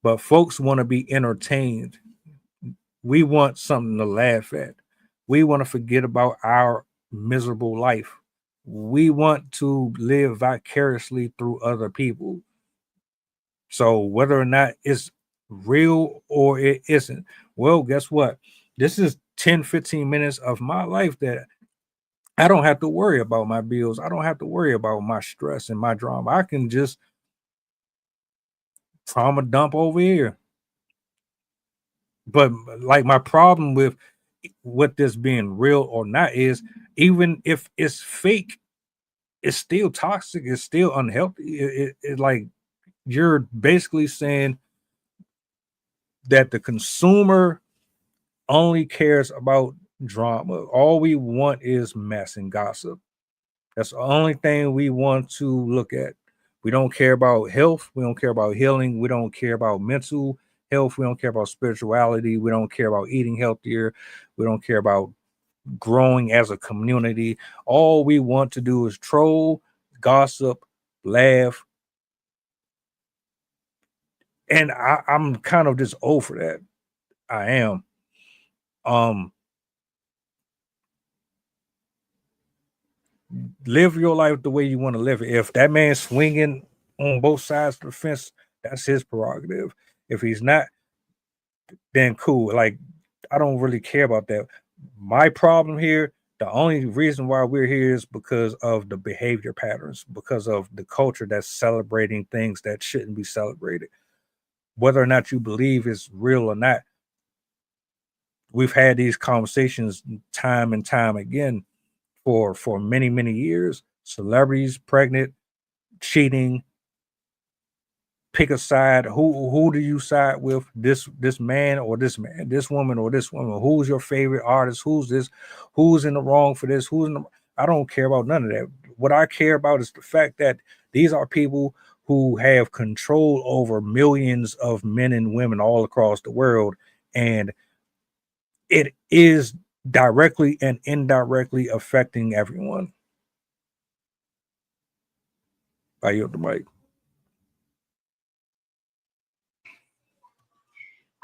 but folks want to be entertained. We want something to laugh at. We want to forget about our miserable life. We want to live vicariously through other people. So whether or not it's real or it isn't, well, guess what? This is 10, 15 minutes of my life that I don't have to worry about my bills. I don't have to worry about my stress and my drama. I can just trauma dump over here. But like, my problem with this being real or not is, even if it's fake, it's still toxic. It's still unhealthy. It like, you're basically saying that the consumer only cares about drama. All we want is mess and gossip. That's the only thing we want to look at. We don't care about health. We don't care about healing. We don't care about mental health. We don't care about spirituality. We don't care about eating healthier. We don't care about growing as a community. All we want to do is troll, gossip, laugh. And I'm kind of just over that. I am. Live your life the way you want to live it. If that man's swinging on both sides of the fence, that's his prerogative. If he's not, then cool. Like, I don't really care about that. My problem here The only reason why we're here is because of the behavior patterns, because of the culture that's celebrating things that shouldn't be celebrated. Whether or not you believe it's real or not, we've had these conversations time and time again for many, many years. Celebrities pregnant, cheating. Pick a side. Who do you side with? This man or this man? This woman or this woman? Who's your favorite artist? Who's this? Who's in the wrong for this? I don't care about none of that. What I care about is the fact that these are people who have control over millions of men and women all across the world, and it is directly and indirectly affecting everyone. I yield the mic.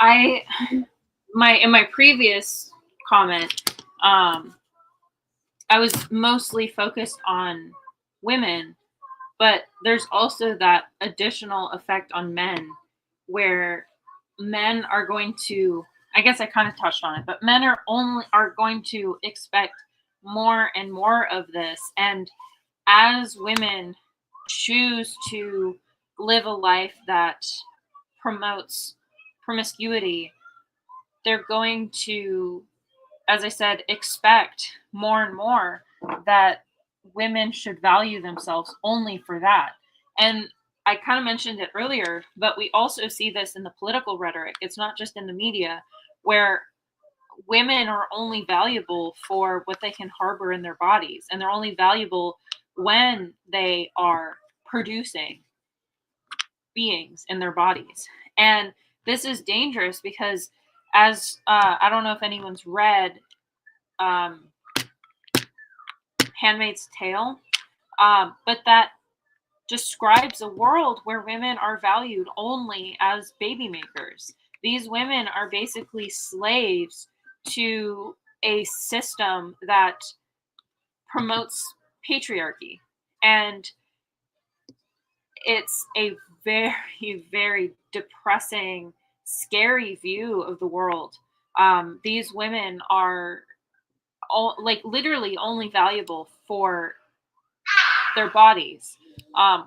In my previous comment, I was mostly focused on women, but there's also that additional effect on men where men are going to, I guess I kind of touched on it, but men are going to expect more and more of this. And as women choose to live a life that promotes promiscuity, they're going to, as I said, expect more and more that women should value themselves only for that. And I kind of mentioned it earlier, but we also see this in the political rhetoric. It's not just in the media, where women are only valuable for what they can harbor in their bodies, and they're only valuable when they are producing beings in their bodies. And this is dangerous because, as I don't know if anyone's read Handmaid's Tale, but that describes a world where women are valued only as baby makers. These women are basically slaves to a system that promotes patriarchy. And it's a very, very depressing, scary view of the world. These women are literally only valuable for their bodies.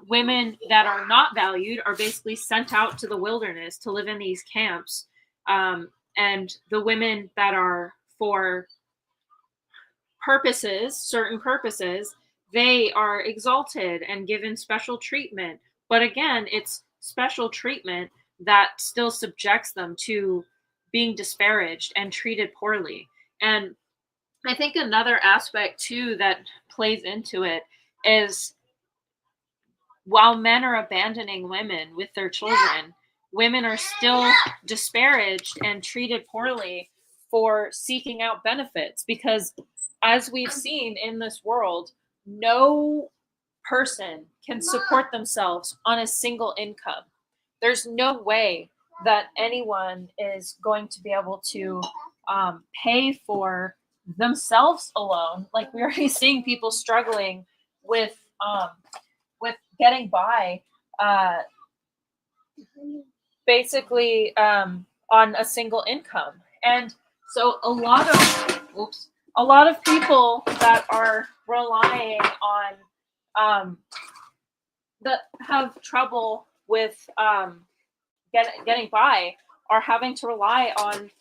Women that are not valued are basically sent out to the wilderness to live in these camps. And the women that are for certain purposes, they are exalted and given special treatment. But again, it's special treatment that still subjects them to being disparaged and treated poorly. And I think another aspect too that plays into it is, while men are abandoning women with their children, women are still disparaged and treated poorly for seeking out benefits, because as we've seen in this world, no person can support themselves on a single income. There's no way that anyone is going to be able to pay for themselves alone. Like, we're already seeing people struggling with getting by, basically on a single income. And so a lot of people that are relying on that have trouble with getting by are having to rely on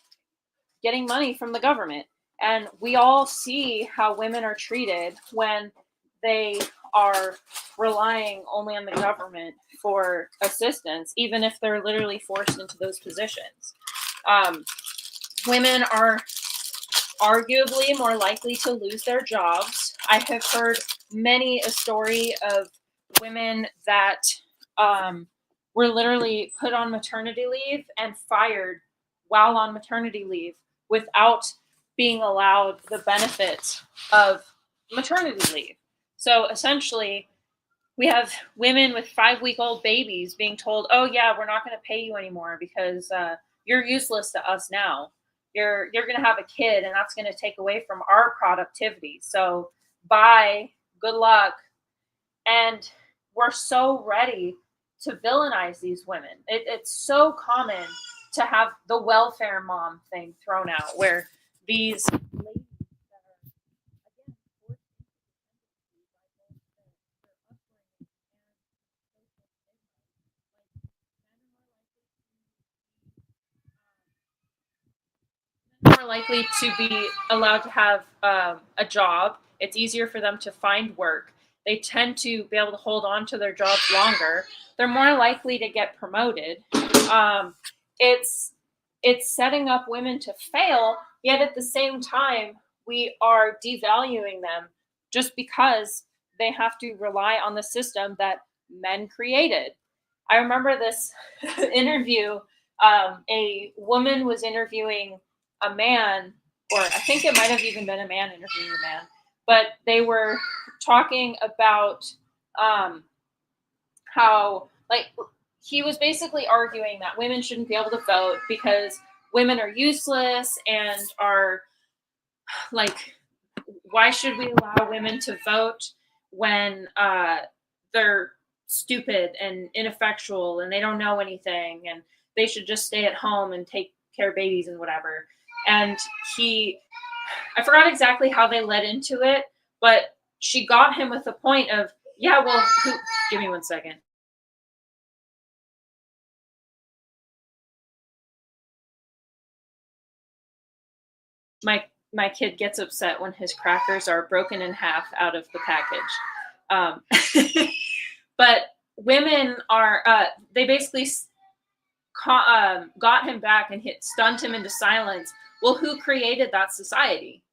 getting money from the government. And we all see how women are treated when they are relying only on the government for assistance, even if they're literally forced into those positions. Women are arguably more likely to lose their jobs. I have heard many a story of women that were literally put on maternity leave and fired while on maternity leave without being allowed the benefits of maternity leave. So essentially, we have women with 5-week-old babies being told, oh yeah, we're not going to pay you anymore because you're useless to us now. You're going to have a kid, and that's going to take away from our productivity. So bye, good luck. And we're so ready to villainize these women. It's so common to have the welfare mom thing thrown out, where these ladies that are,
more likely to be allowed to have a job. It's easier for them to find work. They tend to be able to hold on to their jobs longer. They're more likely to get promoted. It's setting up women to fail, yet at the same time, we are devaluing them just because they have to rely on the system that men created. I remember this interview. A woman was interviewing a man, or I think it might have even been a man interviewing a man, but they were talking about how, like, he was basically arguing that women shouldn't be able to vote because women are useless and are like, why should we allow women to vote when they're stupid and ineffectual and they don't know anything and they should just stay at home and take care of babies and whatever. And I forgot exactly how they led into it, but she got him with the point of, yeah, well, give me 1 second. My kid gets upset when his crackers are broken in half out of the package. But women are, they basically got him back and stunned him into silence. Well, who created that society?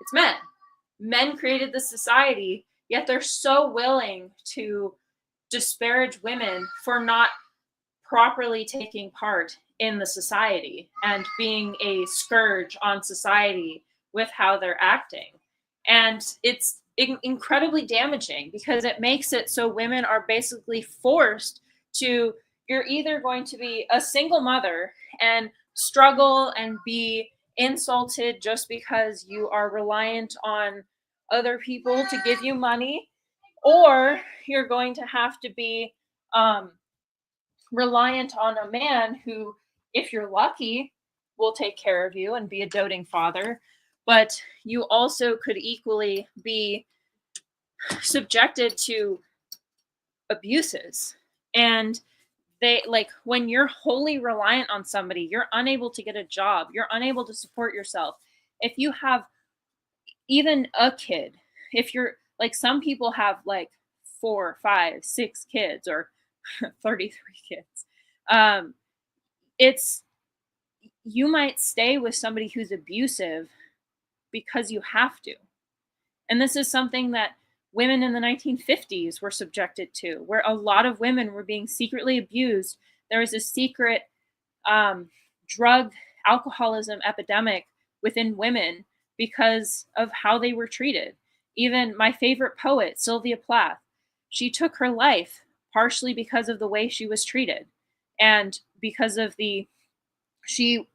It's men. Men created the society, yet they're so willing to disparage women for not properly taking part in the society and being a scourge on society with how they're acting. And it's incredibly damaging because it makes it so women are basically forced to, you're either going to be a single mother and struggle and be insulted just because you are reliant on other people to give you money, or you're going to have to be reliant on a man who, if you're lucky, will take care of you and be a doting father. But you also could equally be subjected to abuses. And they, like, when you're wholly reliant on somebody, you're unable to get a job, you're unable to support yourself. If you have even a kid, if you're like, some people have like 4, 5, 6 kids or 33 kids. It's, you might stay with somebody who's abusive because you have to. And this is something that women in the 1950s were subjected to, where a lot of women were being secretly abused. There was a secret drug alcoholism epidemic within women because of how they were treated. Even my favorite poet, Sylvia Plath, she took her life partially because of the way she was treated and because of she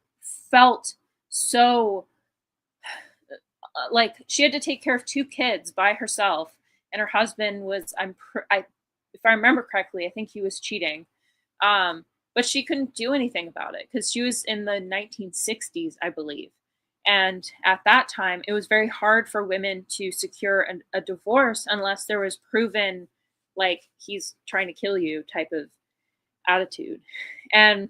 felt so like she had to take care of 2 kids by herself, and her husband was, if I remember correctly, I think he was cheating. But she couldn't do anything about it because she was in the 1960s, I believe. And at that time, it was very hard for women to secure a divorce unless there was proven, like, he's trying to kill you type of attitude. And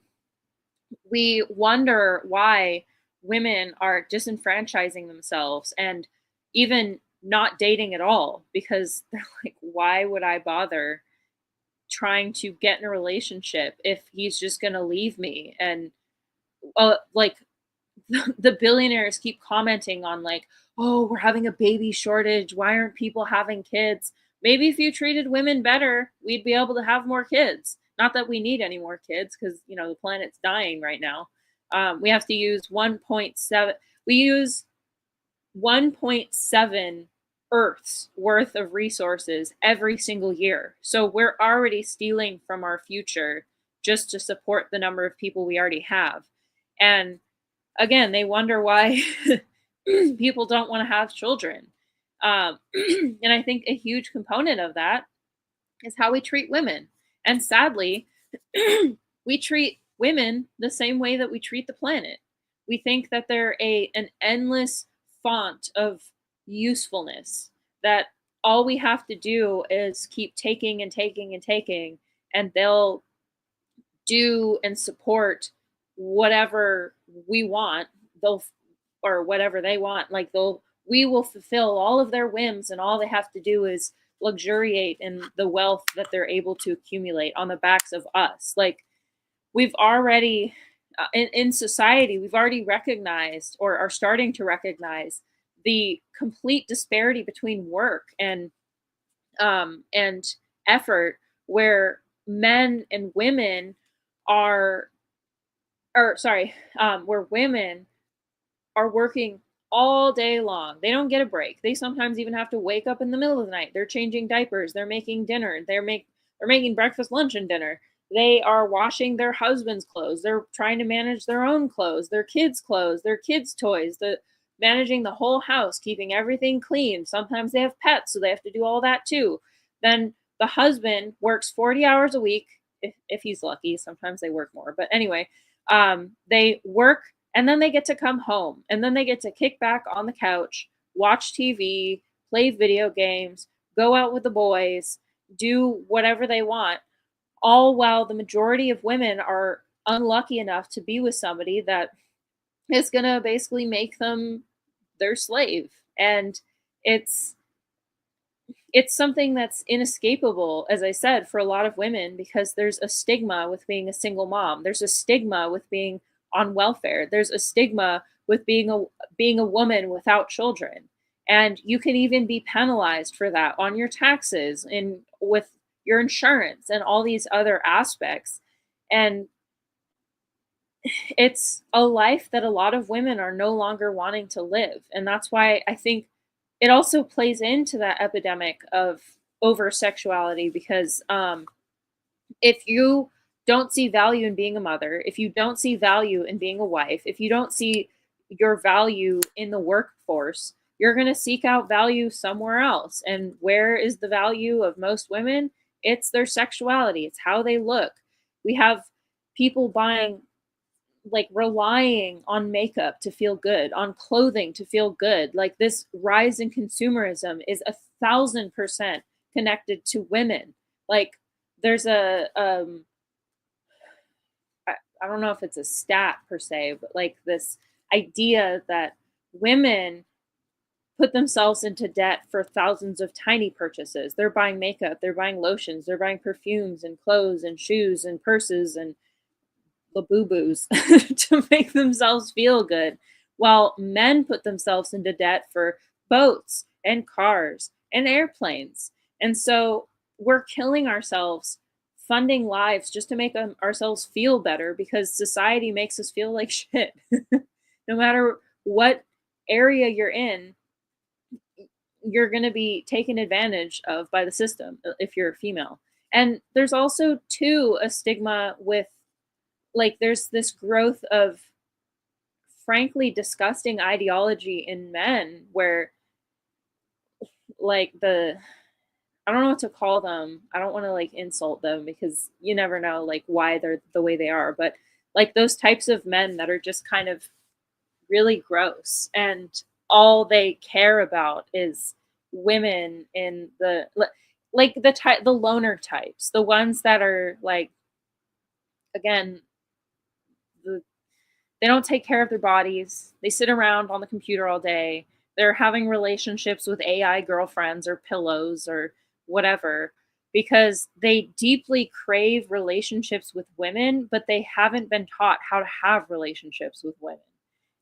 we wonder why women are disenfranchising themselves and even not dating at all, because they're like, why would I bother trying to get in a relationship if he's just going to leave me? And like, the billionaires keep commenting on, like, oh, we're having a baby shortage, why aren't people having kids? Maybe if you treated women better, we'd be able to have more kids. Not that we need any more kids, because, you know, the planet's dying right now. We have to use 1.7, we use 1.7 Earth's worth of resources every single year. So we're already stealing from our future just to support the number of people we already have. And again, they wonder why people don't want to have children. And I think a huge component of that is how we treat women. And sadly, we treat women the same way that we treat the planet. We think that they're an endless font of usefulness, that all we have to do is keep taking and taking and taking, and they'll do and support whatever we want. or whatever they want. Like we will fulfill all of their whims, and all they have to do is luxuriate in the wealth that they're able to accumulate on the backs of us. Like we've already in society, we've already recognized or are starting to recognize the complete disparity between work and effort, where men and women are, or sorry, where women are working all day long. They don't get a break. They sometimes even have to wake up in the middle of the night. They're changing diapers. They're making dinner. They're making breakfast, lunch, and dinner. They are washing their husband's clothes. They're trying to manage their own clothes, their kids' toys, managing the whole house, keeping everything clean. Sometimes they have pets, so they have to do all that too. Then the husband works 40 hours a week, if he's lucky. Sometimes they work more. But anyway, they work, and then they get to come home, and then they get to kick back on the couch, watch TV, play video games, go out with the boys, do whatever they want, all while the majority of women are unlucky enough to be with somebody that is going to basically make them their slave. And it's something that's inescapable, as I said, for a lot of women, because there's a stigma with being a single mom. There's a stigma with being on welfare. There's a stigma with being a woman without children. And you can even be penalized for that on your taxes and with your insurance and all these other aspects. And it's a life that a lot of women are no longer wanting to live. And that's why I think it also plays into that epidemic of over-sexuality, because if you don't see value in being a mother, if you don't see value in being a wife, if you don't see your value in the workforce, you're going to seek out value somewhere else. And where is the value of most women? It's their sexuality. It's how they look. We have people relying on makeup to feel good, on clothing to feel good. Like, this rise in consumerism is 1,000% connected to women. Like, there's I don't know if it's a stat per se, but like this idea that women put themselves into debt for thousands of tiny purchases. They're buying makeup, they're buying lotions, they're buying perfumes and clothes and shoes and purses and the boo-boos to make themselves feel good, while men put themselves into debt for boats and cars and airplanes. And so we're killing ourselves funding lives just to make ourselves feel better, because society makes us feel like shit. No matter what area you're in, you're going to be taken advantage of by the system if you're a female. And there's also too a stigma with, like, there's this growth of frankly disgusting ideology in men where, like, I don't know what to call them. I don't want to like insult them, because you never know like why they're the way they are, but like those types of men that are just kind of really gross, and all they care about is women in the loner types, the ones that are like, again, they don't take care of their bodies. They sit around on the computer all day. They're having relationships with AI girlfriends or pillows or whatever, because they deeply crave relationships with women, but they haven't been taught how to have relationships with women.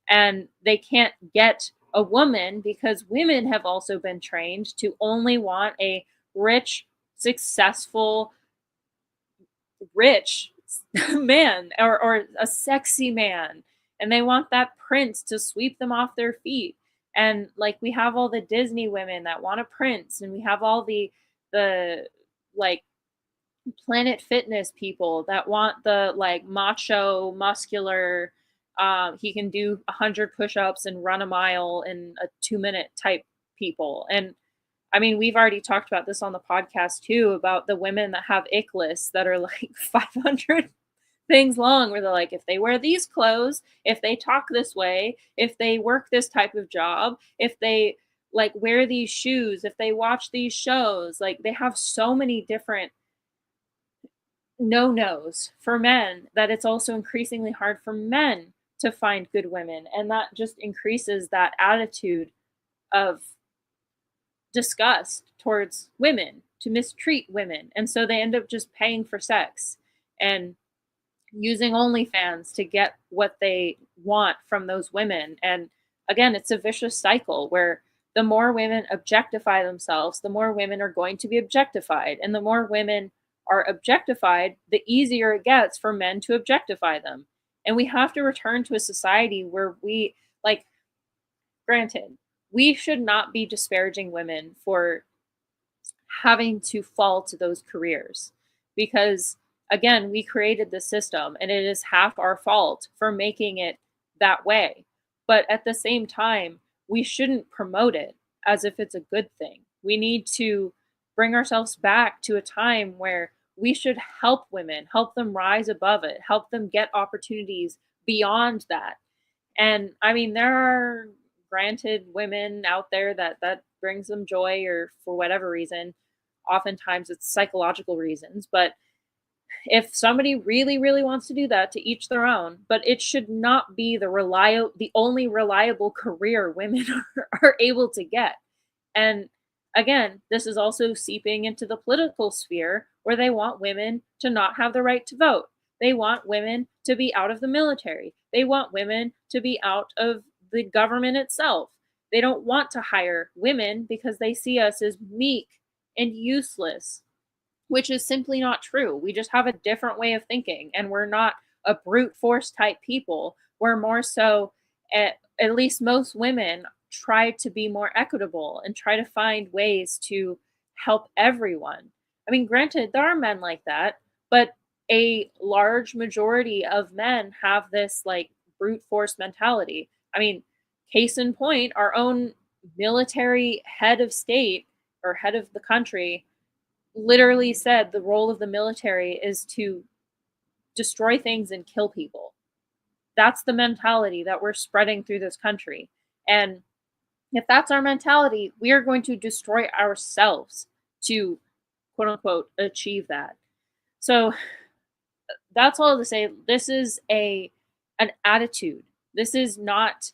And they can't get a woman because women have also been trained to only want a rich, successful, rich man, or a sexy man. And they want that prince to sweep them off their feet. And like, we have all the Disney women that want a prince, and we have all the like Planet Fitness people that want the like macho, muscular, he can do 100 push-ups and run a mile in a 2-minute type people. And I mean, we've already talked about this on the podcast too, about the women that have ick lists that are like 500 things long, where they're like, if they wear these clothes, if they talk this way, if they work this type of job, if they like wear these shoes, if they watch these shows, like they have so many different no-nos for men that it's also increasingly hard for men to find good women, and that just increases that attitude of disgust towards women, to mistreat women. And so they end up just paying for sex and using OnlyFans to get what they want from those women. And again, it's a vicious cycle where the more women objectify themselves, the more women are going to be objectified. And the more women are objectified, the easier it gets for men to objectify them. And we have to return to a society where we, like, granted, we should not be disparaging women for having to fall to those careers, because again, we created the system and it is half our fault for making it that way. But at the same time, we shouldn't promote it as if it's a good thing. We need to bring ourselves back to a time where we should help women, help them rise above it, help them get opportunities beyond that. And I mean, there are granted women out there that brings them joy, or for whatever reason. Oftentimes it's psychological reasons, but if somebody really, really wants to do that, to each their own. But it should not be the only reliable career women are able to get. And again, this is also seeping into the political sphere, where they want women to not have the right to vote. They want women to be out of the military. They want women to be out of the government itself. They don't want to hire women because they see us as meek and useless, which is simply not true. We just have a different way of thinking, and we're not a brute force type people. We're more so, at least most women try to be more equitable and try to find ways to help everyone. I mean, granted, there are men like that, but a large majority of men have this like brute force mentality. I mean, case in point, our own military head of state, or head of the country, literally said the role of the military is to destroy things and kill people. That's the mentality that we're spreading through this country. And if that's our mentality, we are going to destroy ourselves to, quote unquote, achieve that. So that's all to say. This is an attitude. This is not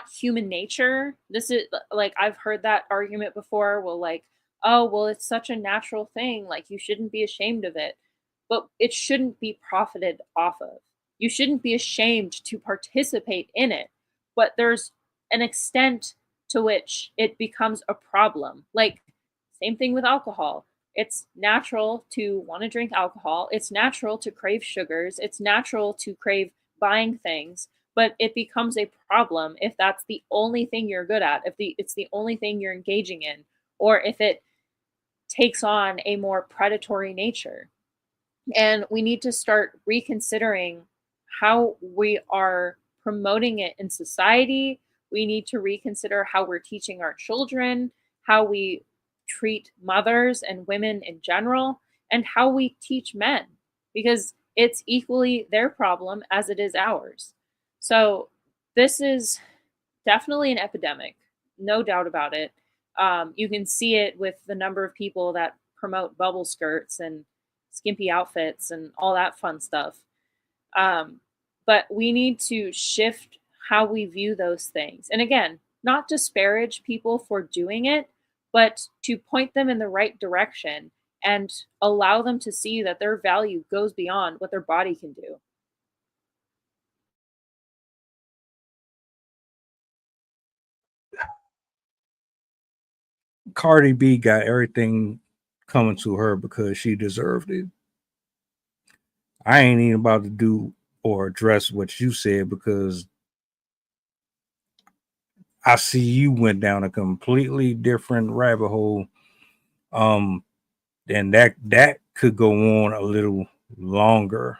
human nature. This is like, I've heard that argument before. Well, like, oh, well, it's such a natural thing. Like, you shouldn't be ashamed of it. But it shouldn't be profited off of. You shouldn't be ashamed to participate in it. But there's an extent to which it becomes a problem. Like, same thing with alcohol. It's natural to want to drink alcohol. It's natural to crave sugars. It's natural to crave buying things. But it becomes a problem if that's the only thing you're good at, if it's the only thing you're engaging in, or if it takes on a more predatory nature. And we need to start reconsidering how we are promoting it in society. We need to reconsider how we're teaching our children, how we treat mothers and women in general, and how we teach men, because it's equally their problem as it is ours. So this is definitely an epidemic, no doubt about it. You can see it with the number of people that promote bubble skirts and skimpy outfits and all that fun stuff. But we need to shift how we view those things. And again, not disparage people for doing it, but to point them in the right direction and allow them to see that their value goes beyond what their body can do.
Cardi B got everything coming to her because she deserved it. I ain't even about to do or address what you said, because I see you went down a completely different rabbit hole. And that could go on a little longer.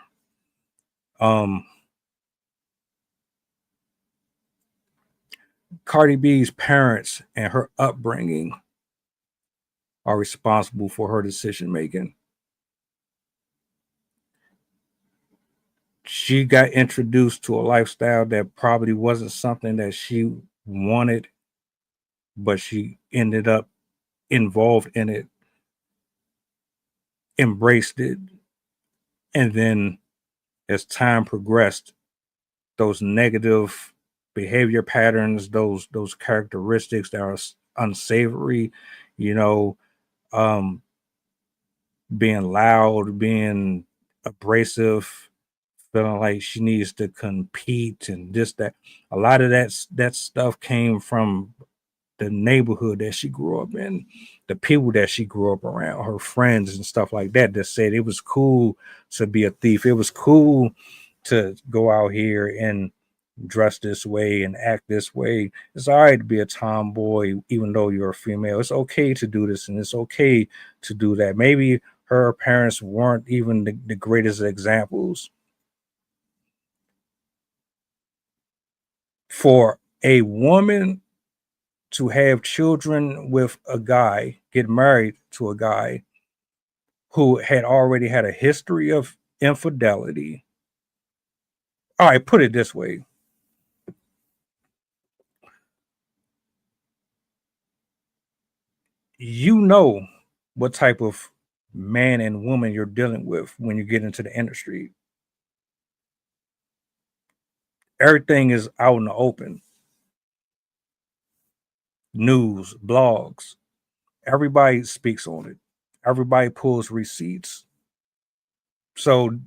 Cardi B's parents and her upbringing are responsible for her decision making. She got introduced to a lifestyle that probably wasn't something that she wanted, but she ended up involved in it, embraced it, and then as time progressed, those negative behavior patterns, those characteristics that are unsavory, you know, being loud, being abrasive, feeling like she needs to compete and this, that. A lot of that stuff came from the neighborhood that she grew up in, the people that she grew up around, her friends and stuff like that, that said it was cool to be a thief. It was cool to go out here and dress this way and act this way. It's all right to be a tomboy, even though you're a female. It's okay to do this and it's okay to do that. Maybe her parents weren't even the greatest examples. For a woman to have children with a guy, get married to a guy who had already had a history of infidelity. All right, put it this way. You know what type of man and woman you're dealing with when you get into the industry. Everything is out in the open. News, blogs, everybody speaks on it. Everybody pulls receipts. So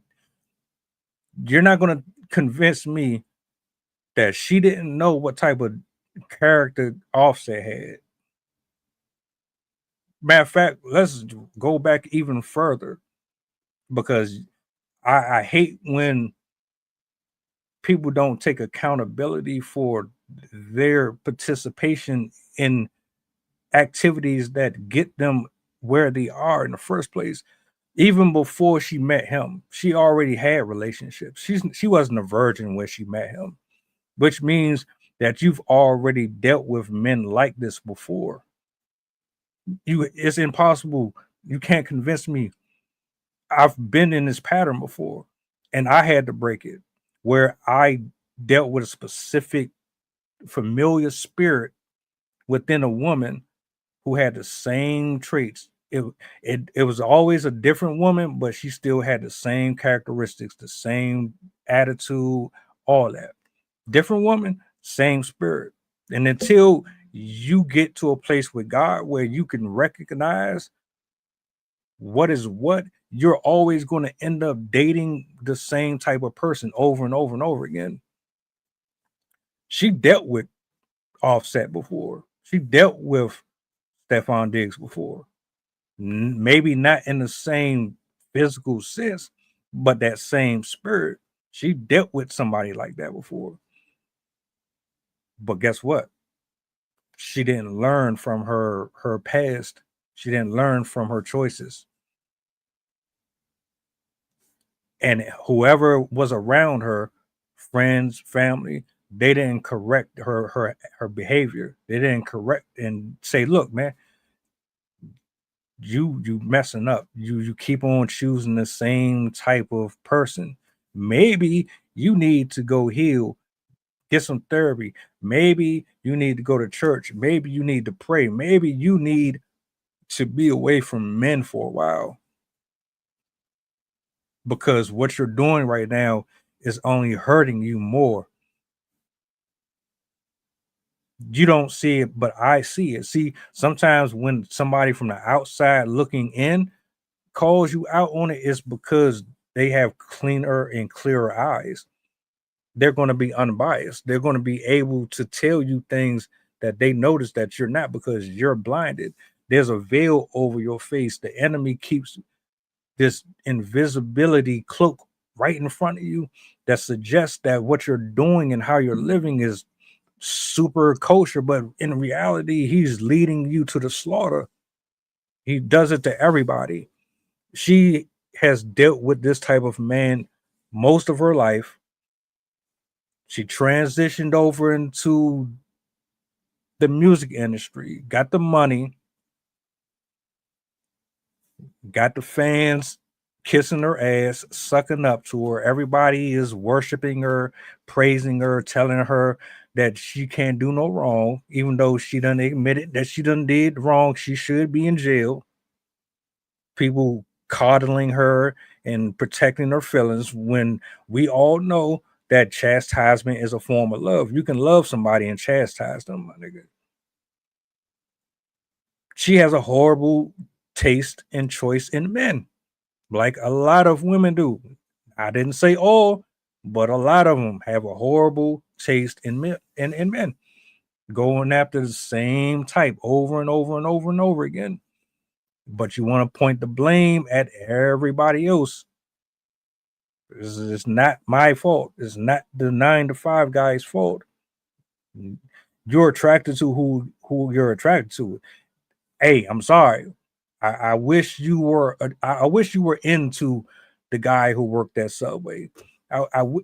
you're not going to convince me that she didn't know what type of character Offset had. Matter of fact, let's go back even further, because I hate when people don't take accountability for their participation in activities that get them where they are in the first place. Even before she met him, she already had relationships. She wasn't a virgin when she met him, which means that you've already dealt with men like this before. It's impossible. You can't convince me. I've been in this pattern before, and I had to break it, where I dealt with a specific familiar spirit within a woman who had the same traits. It was always a different woman, but she still had the same characteristics, the same attitude, all that. Different woman, same spirit. And until you get to a place with God where you can recognize what is what, you're always going to end up dating the same type of person over and over and over again. She dealt with Offset before. She dealt with Stefon Diggs before. Maybe not in the same physical sense, but that same spirit. She dealt with somebody like that before. But guess what? She didn't learn from her past. She didn't learn from her choices. And whoever was around her, friends, family, they didn't correct her behavior. They didn't correct and say, look, man, you messing up. You keep on choosing the same type of person. Maybe you need to go heal, get some therapy. Maybe you need to go to church. Maybe you need to pray. Maybe you need to be away from men for a while. Because what you're doing right now is only hurting you more. You don't see it, but I see it. See, sometimes when somebody from the outside looking in calls you out on it, it's because they have cleaner and clearer eyes. They're going to be unbiased. They're going to be able to tell you things that they notice that you're not, because you're blinded. There's a veil over your face. The enemy keeps this invisibility cloak right in front of you that suggests that what you're doing and how you're living is super kosher, but in reality, he's leading you to the slaughter. He does it to everybody. She has dealt with this type of man most of her life. She transitioned over into the music industry, got the money, got the fans kissing her ass, sucking up to her. Everybody is worshiping her, praising her, telling her that she can't do no wrong, even though she done admitted that she done did wrong. She should be in jail. People coddling her and protecting her feelings when we all know that chastisement is a form of love. You can love somebody and chastise them, my nigga. She has a horrible taste and choice in men, like a lot of women do. I didn't say all, but a lot of them have a horrible taste in men, in men, going after the same type over and over and over and over again. But you want to point the blame at everybody else. This is not my fault. It's not the 9 to 5 guy's fault. You're attracted to who you're attracted to. Hey, I'm sorry. I wish you were. I wish you were into the guy who worked at Subway.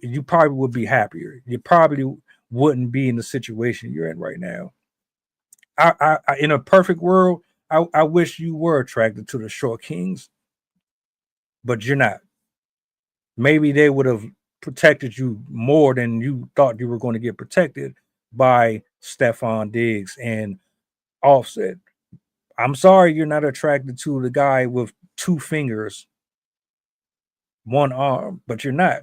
You probably would be happier. You probably wouldn't be in the situation you're in right now. In a perfect world, I wish you were attracted to the short kings, but you're not. Maybe they would have protected you more than you thought you were going to get protected by Stefon Diggs and Offset. I'm sorry you're not attracted to the guy with 2 fingers, 1 arm, but you're not.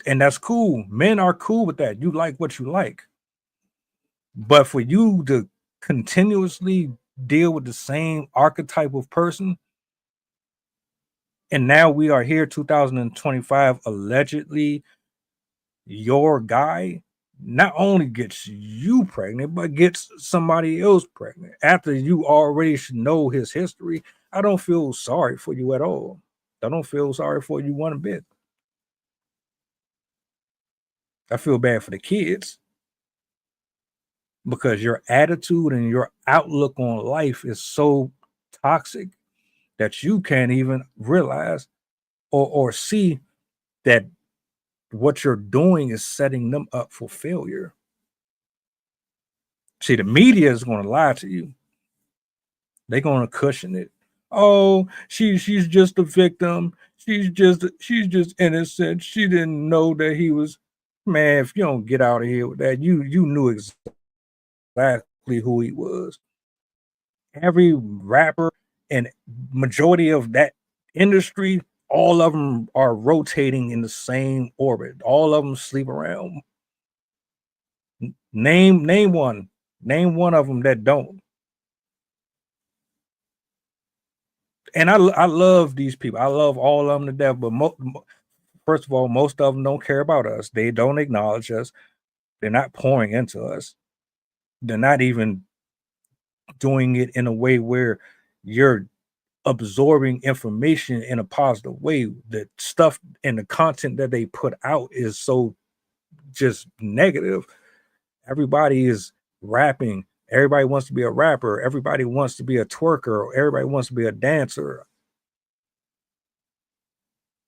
And that's cool. Men are cool with that. You like what you like. But for you to continuously deal with the same archetype of person, and now we are here 2025, allegedly your guy not only gets you pregnant, but gets somebody else pregnant after you already should know his history. I don't feel sorry for you at all. I don't feel sorry for you one bit. I feel bad for the kids because your attitude and your outlook on life is so toxic that you can't even realize or see that what you're doing is setting them up for failure. See, the media is going to lie to you. They're going to cushion it. Oh, she's just a victim. She's just innocent. She didn't know that he was. Man, if you don't get out of here with that, you knew exactly who he was. Every rapper and majority of that industry, all of them are rotating in the same orbit. All of them sleep around. Name one. Name one of them that don't. And I love these people. I love all of them to death. But first of all, most of them don't care about us. They don't acknowledge us. They're not pouring into us. They're not even doing it in a way where you're absorbing information in a positive way. The stuff and the content that they put out is so just negative. Everybody is rapping. Everybody wants to be a rapper. Everybody wants to be a twerker. Everybody wants to be a dancer.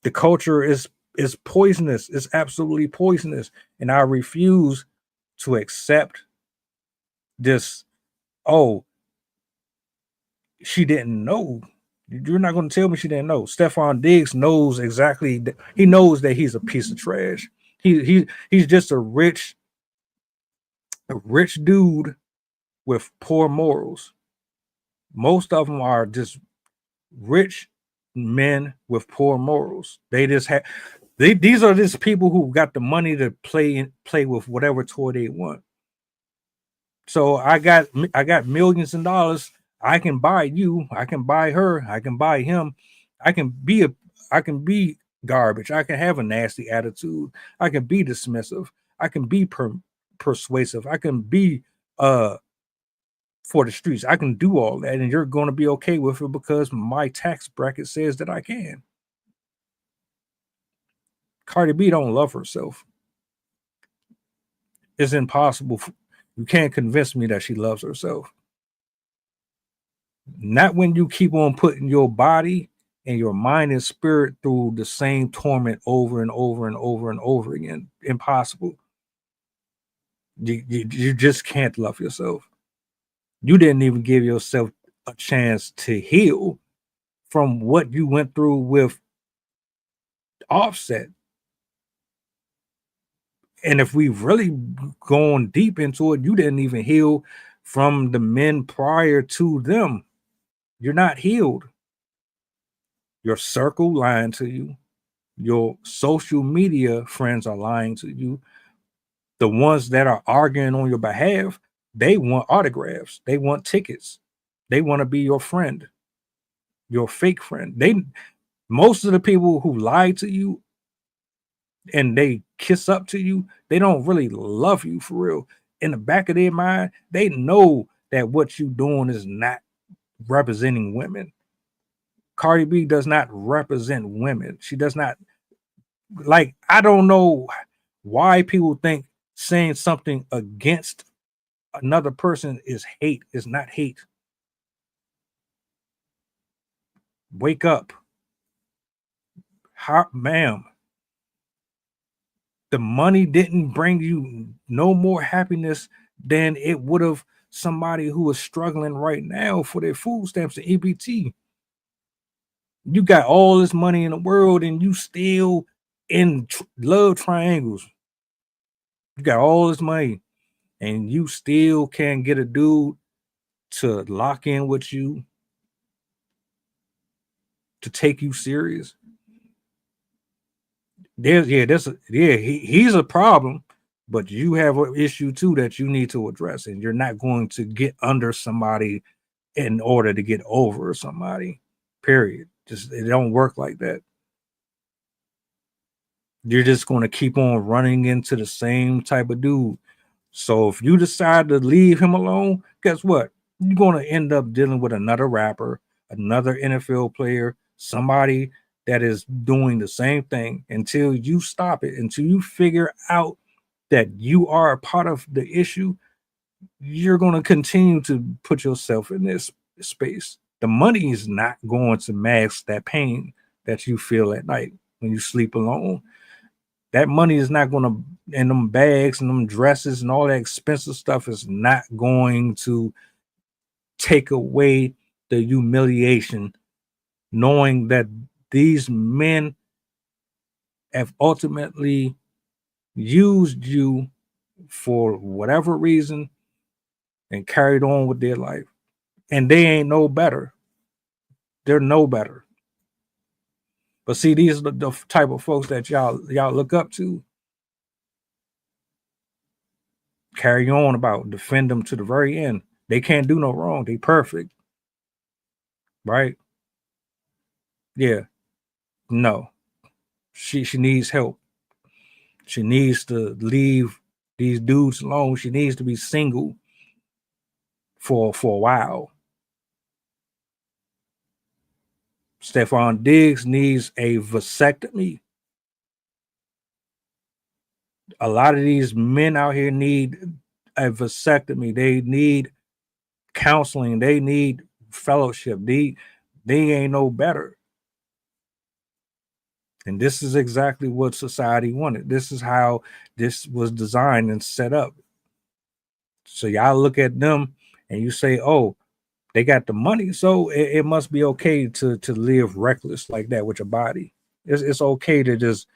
The culture is poisonous. It's absolutely poisonous. And I refuse to accept this. Oh, she didn't know. You're not going to tell me she didn't know. Stefon Diggs knows exactly. He knows that he's a piece of trash. He's just a rich dude with poor morals. Most of them are just rich men with poor morals. They just have. These are just people who got the money to play with whatever toy they want. So I got millions of dollars. I can buy you. I can buy her. I can buy him. I can be garbage. I can have a nasty attitude. I can be dismissive. I can be persuasive. I can be for the streets. I can do all that, and you're going to be okay with it because my tax bracket says that I can. Cardi B don't love herself. It's impossible. You can't convince me that she loves herself. Not when you keep on putting your body and your mind and spirit through the same torment over and over and over and over again. Impossible. You just can't love yourself. You didn't even give yourself a chance to heal from what you went through with Offset. And if we've really gone deep into it, you didn't even heal from the men prior to them. You're not healed. Your circle lying to you. Your social media friends are lying to you. The ones that are arguing on your behalf, they want autographs. They want tickets. They want to be your friend, your fake friend. Most of the people who lie to you and they kiss up to you, they don't really love you for real. In the back of their mind, they know that what you're doing is not representing women. Cardi B does not represent women. She does not, like, I don't know why people think saying something against another person is hate. Is not hate. Wake up. How, ma'am, the money didn't bring you no more happiness than it would have somebody who is struggling right now for their food stamps and EBT. You got all this money in the world and you still in love triangles. You got all this money and you still can't get a dude to lock in with you, to take you serious. He's a problem, but you have an issue too that you need to address, and you're not going to get under somebody in order to get over somebody. Period. Just it don't work like that. You're just going to keep on running into the same type of dude. So if you decide to leave him alone, guess what? You're going to end up dealing with another rapper, another NFL player, somebody that is doing the same thing until you stop it, until you figure out that you are a part of the issue. You're going to continue to put yourself in this space. The money is not going to mask that pain that you feel at night when you sleep alone. That money is not going to, and them bags and them dresses and all that expensive stuff is not going to take away the humiliation, knowing that these men have ultimately used you for whatever reason and carried on with their life. And they ain't no better. They're no better. But see, these are the type of folks that y'all look up to. Carry on about, defend them to the very end. They can't do no wrong. They perfect. Right? Yeah. No. She needs help. She needs to leave these dudes alone. She needs to be single for a while. Stefon Diggs needs a vasectomy. A lot of these men out here need a vasectomy. They need counseling. They need fellowship. They ain't no better. And this is exactly what society wanted. This is how this was designed and set up. So y'all look at them and you say, oh, they got the money, so it must be okay to live reckless like that with your body. It's okay to just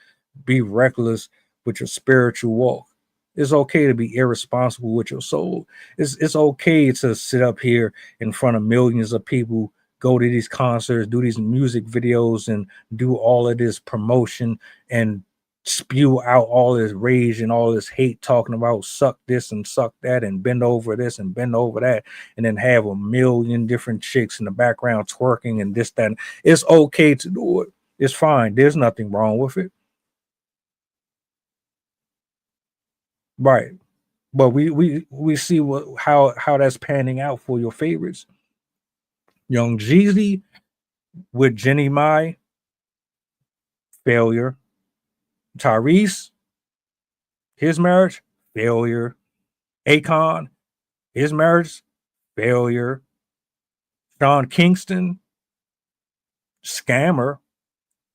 be reckless with your spiritual walk. It's okay to be irresponsible with your soul. It's okay to sit up here in front of millions of people, go to these concerts, do these music videos, and do all of this promotion and spew out all this rage and all this hate, talking about suck this and suck that and bend over this and bend over that, and then have a million different chicks in the background twerking and this, that. It's okay to do it. It's fine. There's nothing wrong with it. Right. But we see how that's panning out for your favorites. Young Jeezy with Jenny Mai, failure. Tyrese, his marriage, failure. Akon, his marriage, failure. Sean Kingston, scammer,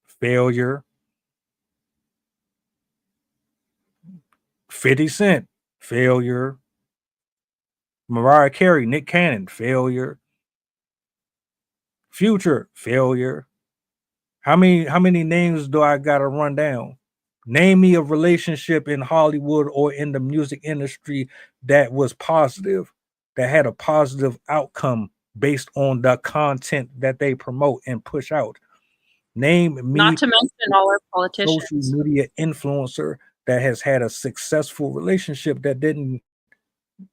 failure. 50 Cent, failure. Mariah Carey, Nick Cannon, failure. Future, failure. How many names do I gotta run down? Name me a relationship in Hollywood or in the music industry that was positive, that had a positive outcome based on the content that they promote and push out. Name me
Not to mention all our
social
politicians.
media influencer that has had a successful relationship that didn't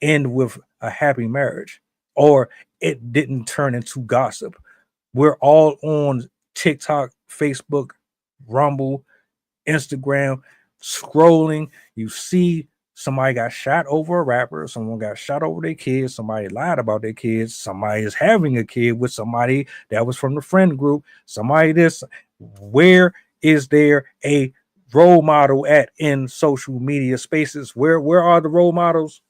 end with a happy marriage, or it didn't turn into gossip. We're all on TikTok, Facebook, Rumble, Instagram, scrolling. You see somebody got shot over a rapper, someone got shot over their kids, somebody lied about their kids, somebody is having a kid with somebody that was from the friend group, somebody this. Where is there a role model at in social media spaces? Where are the role models?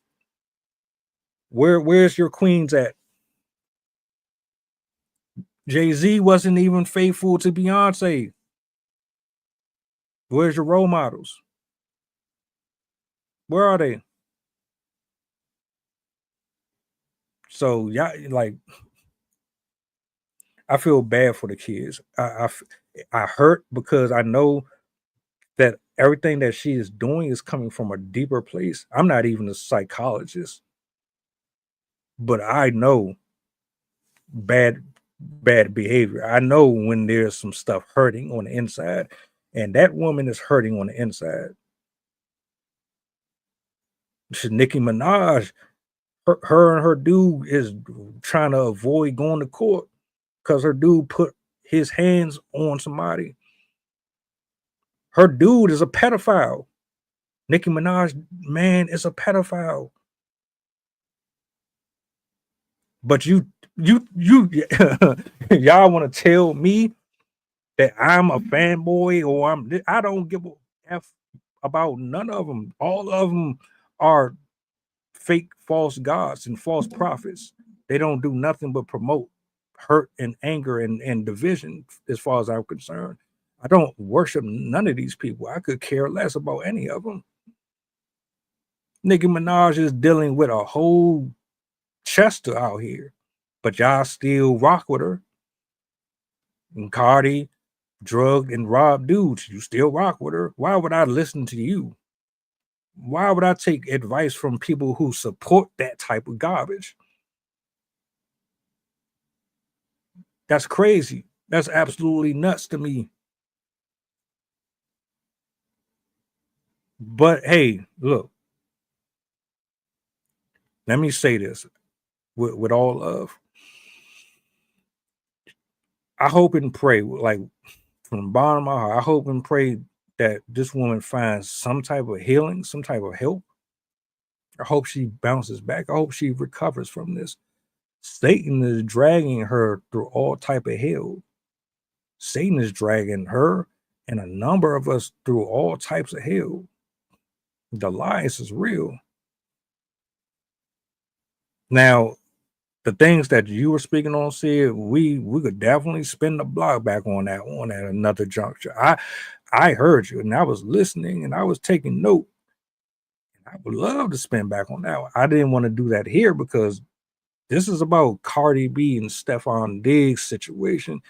Where's your queens at? Jay-Z wasn't even faithful to Beyonce. Where's your role models? Where are they? So yeah, like I feel bad for the kids. I hurt because I know that everything that she is doing is coming from a deeper place. I'm not even a psychologist, but I know bad behavior. I know when there's some stuff hurting on the inside, and that woman is hurting on the inside. Nicki Minaj, her and her dude is trying to avoid going to court because her dude put his hands on somebody. Her dude is a pedophile. Nicki Minaj, man, is a pedophile. But you y'all want to tell me that I'm a fanboy or I don't give a F about none of them. All of them are fake false gods and false prophets. They don't do nothing but promote hurt and anger and division as far as I'm concerned. I don't worship none of these people. I could care less about any of them. Nicki Minaj is dealing with a whole Chester out here, but y'all still rock with her. And Cardi drugged and robbed dudes. You still rock with her. Why would I listen to you? Why would I take advice from people who support that type of garbage? That's crazy. That's absolutely nuts to me. But hey, look, let me say this with all love. I hope and pray, like from the bottom of my heart, I hope and pray that this woman finds some type of healing, some type of help. I hope she bounces back. I hope she recovers from this. Satan is dragging her through all type of hell. Satan is dragging her and a number of us through all types of hell. The alliance is real. Now, the things that you were speaking on, Sid, we could definitely spin the block back on that one at another juncture. I heard you and I was listening and I was taking note. I would love to spin back on that one. I didn't want to do that here because this is about Cardi B and Stefon Diggs situation.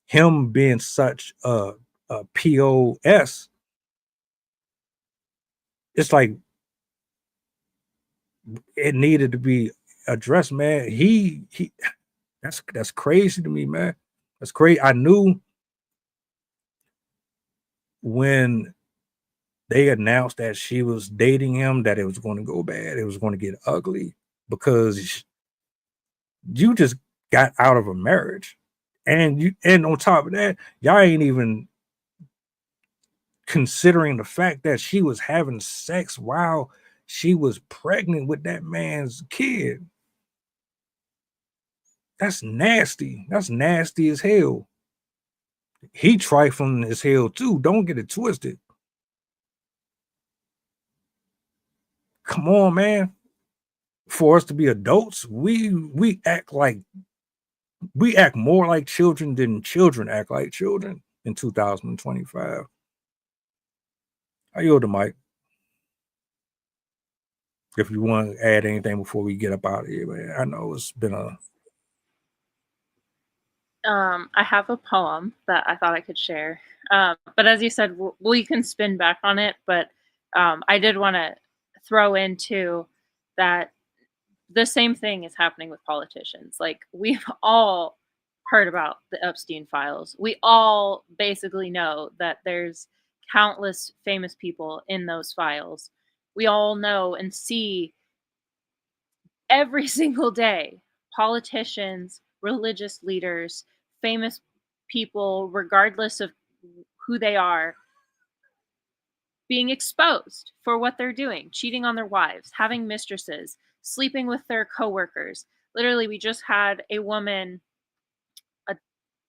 Him being such a POS. It's like it needed to be addressed, man. He that's crazy to me, man. That's crazy. I knew when they announced that she was dating him that it was going to go bad. It was going to get ugly because you just got out of a marriage. And on top of that, y'all ain't even considering the fact that she was having sex while she was pregnant with that man's kid. That's nasty. That's nasty as hell. He trifling as hell too. Don't get it twisted. Come on, man. For us to be adults, we act more like children than children act like children in 2025. I yield the mic. If you want to add anything before we get up out of here, man. I know it's been a
I have a poem that I thought I could share. But as you said, we can spin back on it. But I did want to throw into that the same thing is happening with politicians. Like we've all heard about the Epstein files. We all basically know that there's countless famous people in those files. We all know and see every single day politicians, religious leaders, famous people, regardless of who they are, being exposed for what they're doing, cheating on their wives, having mistresses, sleeping with their coworkers. Literally, we just had a woman, a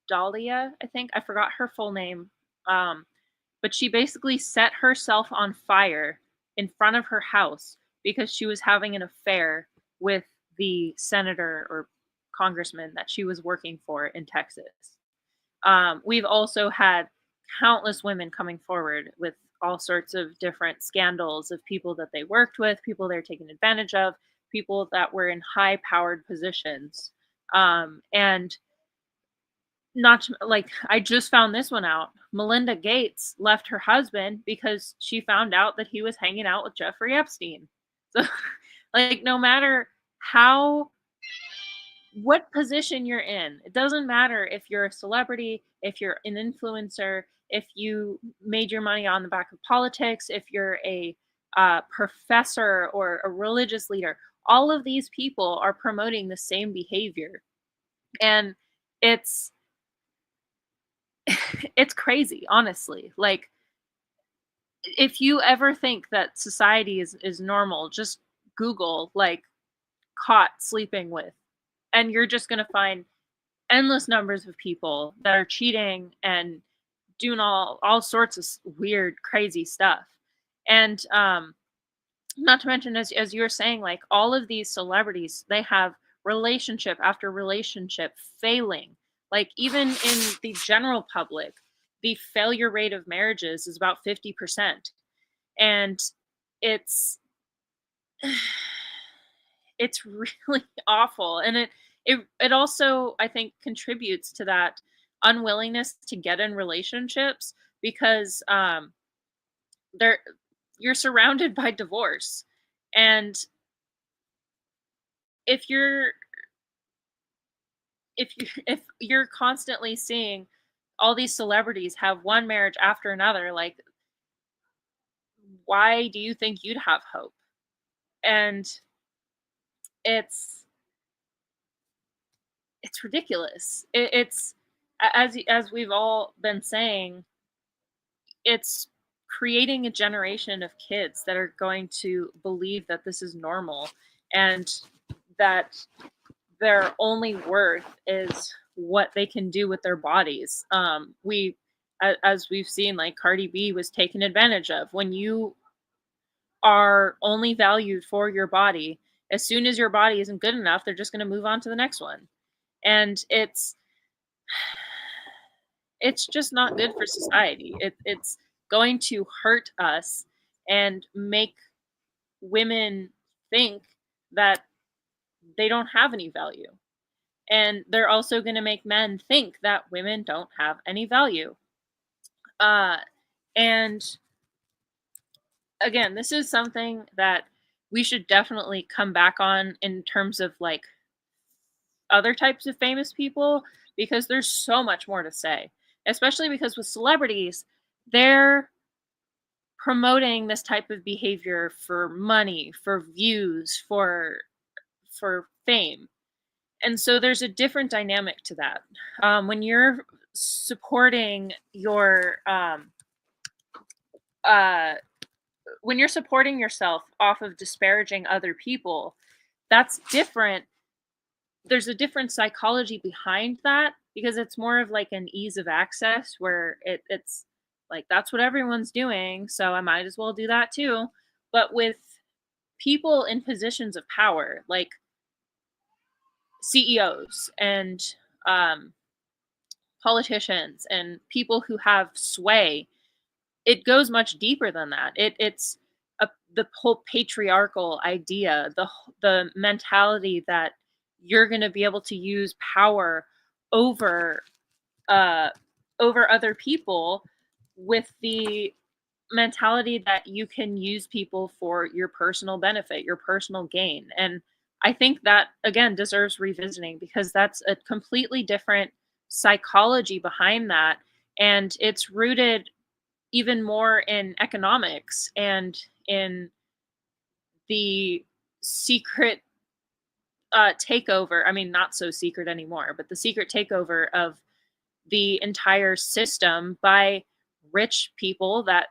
Dahlia, I think, I forgot her full name, but she basically set herself on fire in front of her house because she was having an affair with the senator or congressman that she was working for in Texas. We've also had countless women coming forward with all sorts of different scandals of people that they worked with, people they're taking advantage of, people that were in high powered positions. And not to, like, I just found this one out. Melinda Gates left her husband because she found out that he was hanging out with Jeffrey Epstein. So, like, no matter what position you're in, it doesn't matter if you're a celebrity, if you're an influencer, if you made your money on the back of politics, if you're a professor or a religious leader, all of these people are promoting the same behavior. And it's crazy, honestly. Like, if you ever think that society is normal, just Google like caught sleeping with, and you're just going to find endless numbers of people that are cheating and doing all sorts of weird, crazy stuff. And not to mention, as you were saying, like, all of these celebrities, they have relationship after relationship failing. Like, even in the general public, the failure rate of marriages is about 50%. And it's really awful. And it also, I think, contributes to that unwillingness to get in relationships because you're surrounded by divorce. And if you're constantly seeing all these celebrities have one marriage after another, like, why do you think you'd have hope? And it's ridiculous. It's as we've all been saying, it's creating a generation of kids that are going to believe that this is normal and that their only worth is what they can do with their bodies. As we've seen, like, Cardi B was taken advantage of. When you are only valued for your body, as soon as your body isn't good enough, they're just going to move on to the next one. And it's just not good for society. It's going to hurt us and make women think that they don't have any value. And they're also going to make men think that women don't have any value. And again, this is something that we should definitely come back on in terms of like other types of famous people, because there's so much more to say, especially because with celebrities, they're promoting this type of behavior for money, for views, for fame. And so there's a different dynamic to that. When you're supporting when you're supporting yourself off of disparaging other people, that's different. There's a different psychology behind that, because it's more of like an ease of access where it's like, that's what everyone's doing, so I might as well do that too. But with people in positions of power, like CEOs and politicians and people who have sway, it goes much deeper than that. It's the whole patriarchal idea, the mentality that you're going to be able to use power over other people, with the mentality that you can use people for your personal benefit, your personal gain. And I think that, again, deserves revisiting, because that's a completely different psychology behind that, and it's rooted even more in economics and in the secret takeover. I mean, not so secret anymore, but the secret takeover of the entire system by rich people that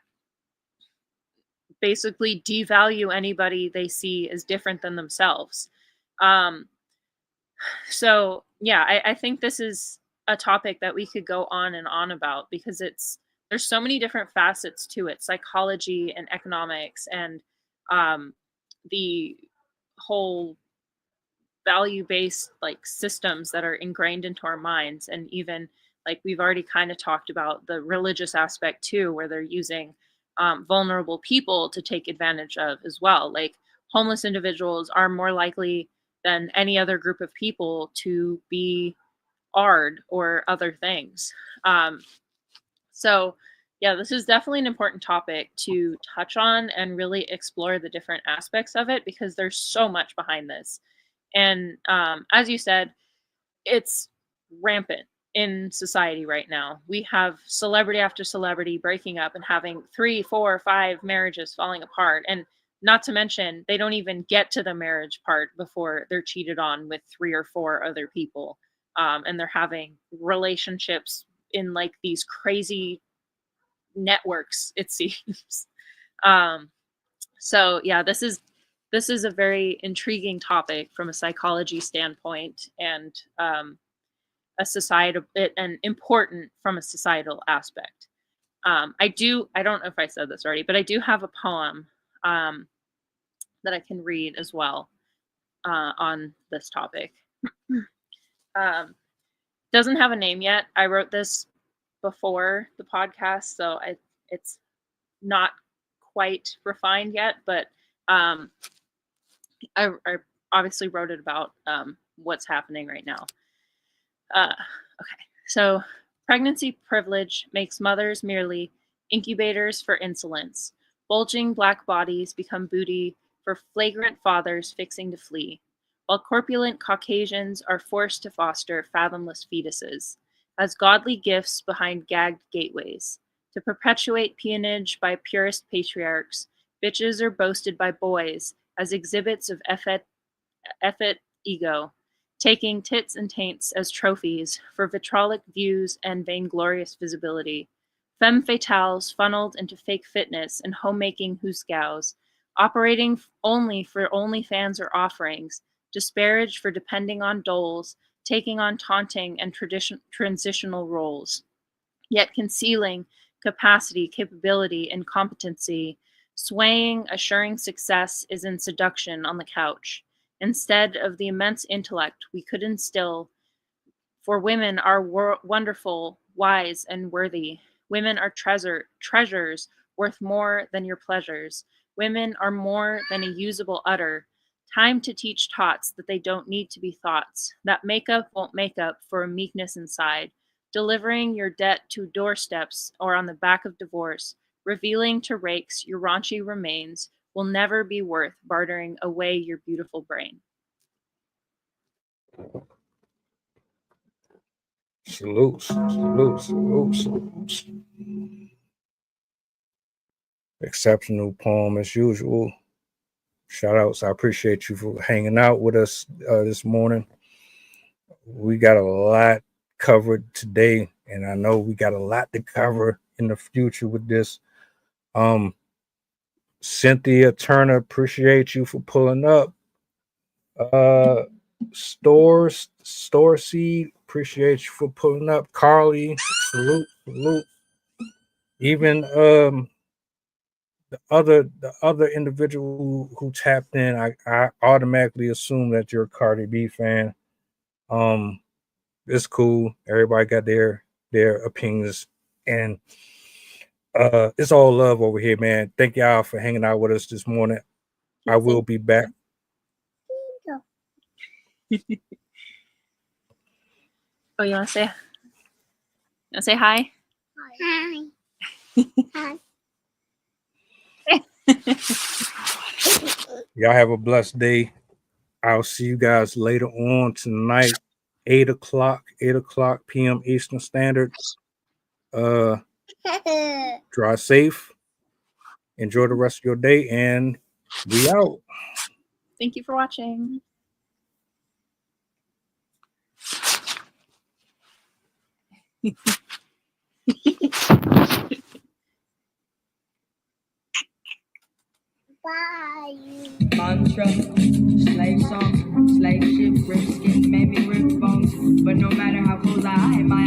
basically devalue anybody they see as different than themselves. Um, so yeah, I think this is a topic that we could go on and on about, because there's so many different facets to it: psychology and economics, and the whole value-based like systems that are ingrained into our minds. And even like we've already kind of talked about the religious aspect too, where they're using vulnerable people to take advantage of as well. Like homeless individuals are more likely than any other group of people to be ARD or other things. So yeah, this is definitely an important topic to touch on and really explore the different aspects of it, because there's so much behind this. And as you said, it's rampant in society right now. We have celebrity after celebrity breaking up and having 3, 4, 5 marriages falling apart. And not to mention, they don't even get to the marriage part before they're cheated on with 3 or 4 other people. And they're having relationships in like these crazy networks, it seems. So yeah, this is a very intriguing topic from a psychology standpoint, and a societal, and important from a societal aspect. I don't know if I said this already, but I do have a poem that I can read as well on this topic. Doesn't have a name yet. I wrote this before the podcast, so it's not quite refined yet, but I obviously wrote it about what's happening right now. Okay, so pregnancy privilege makes mothers merely incubators for insolence. Bulging black bodies become booty for flagrant fathers fixing to flee, while corpulent Caucasians are forced to foster fathomless fetuses as godly gifts behind gagged gateways. To perpetuate peonage by purist patriarchs, bitches are boasted by boys as exhibits of effete ego, taking tits and taints as trophies for vitrolic views and vainglorious visibility. Femme fatales funneled into fake fitness and homemaking hoosgows, operating only for OnlyFans or offerings, disparaged for depending on doles, taking on taunting and transitional roles, yet concealing capacity, capability, and competency, swaying, assuring success is in seduction on the couch, instead of the immense intellect we could instill. For women are wonderful, wise, and worthy. Women are treasures worth more than your pleasures. Women are more than a usable udder. Time to teach tots that they don't need to be thoughts, that makeup won't make up for a meekness inside, delivering your debt to doorsteps or on the back of divorce, revealing to rakes your raunchy remains will never be worth bartering away your beautiful brain.
Salutes, salutes, salutes, salutes. Exceptional poem as usual. Shout outs. I appreciate you for hanging out with us this morning. We got a lot covered today, and I know we got a lot to cover in the future with this. Cynthia Turner, appreciate you for pulling up. Store Seed, appreciate you for pulling up. Carly, salute. Even the other individual who tapped in, I automatically assume that you're a Cardi B fan. It's cool. Everybody got their opinions, and it's all love over here, man. Thank y'all for hanging out with us this morning. I will be back.
Oh, you want to say hi?
Hi. Hi.
Y'all have a blessed day. I'll see you guys later on tonight 8 o'clock p.m. Eastern Standard. Drive safe. Enjoy the rest of your day, and we out.
Thank you for watching.
Bye.
Mantra, slave song, slave ship, rip skin, made me rip bones. But no matter how close I hide my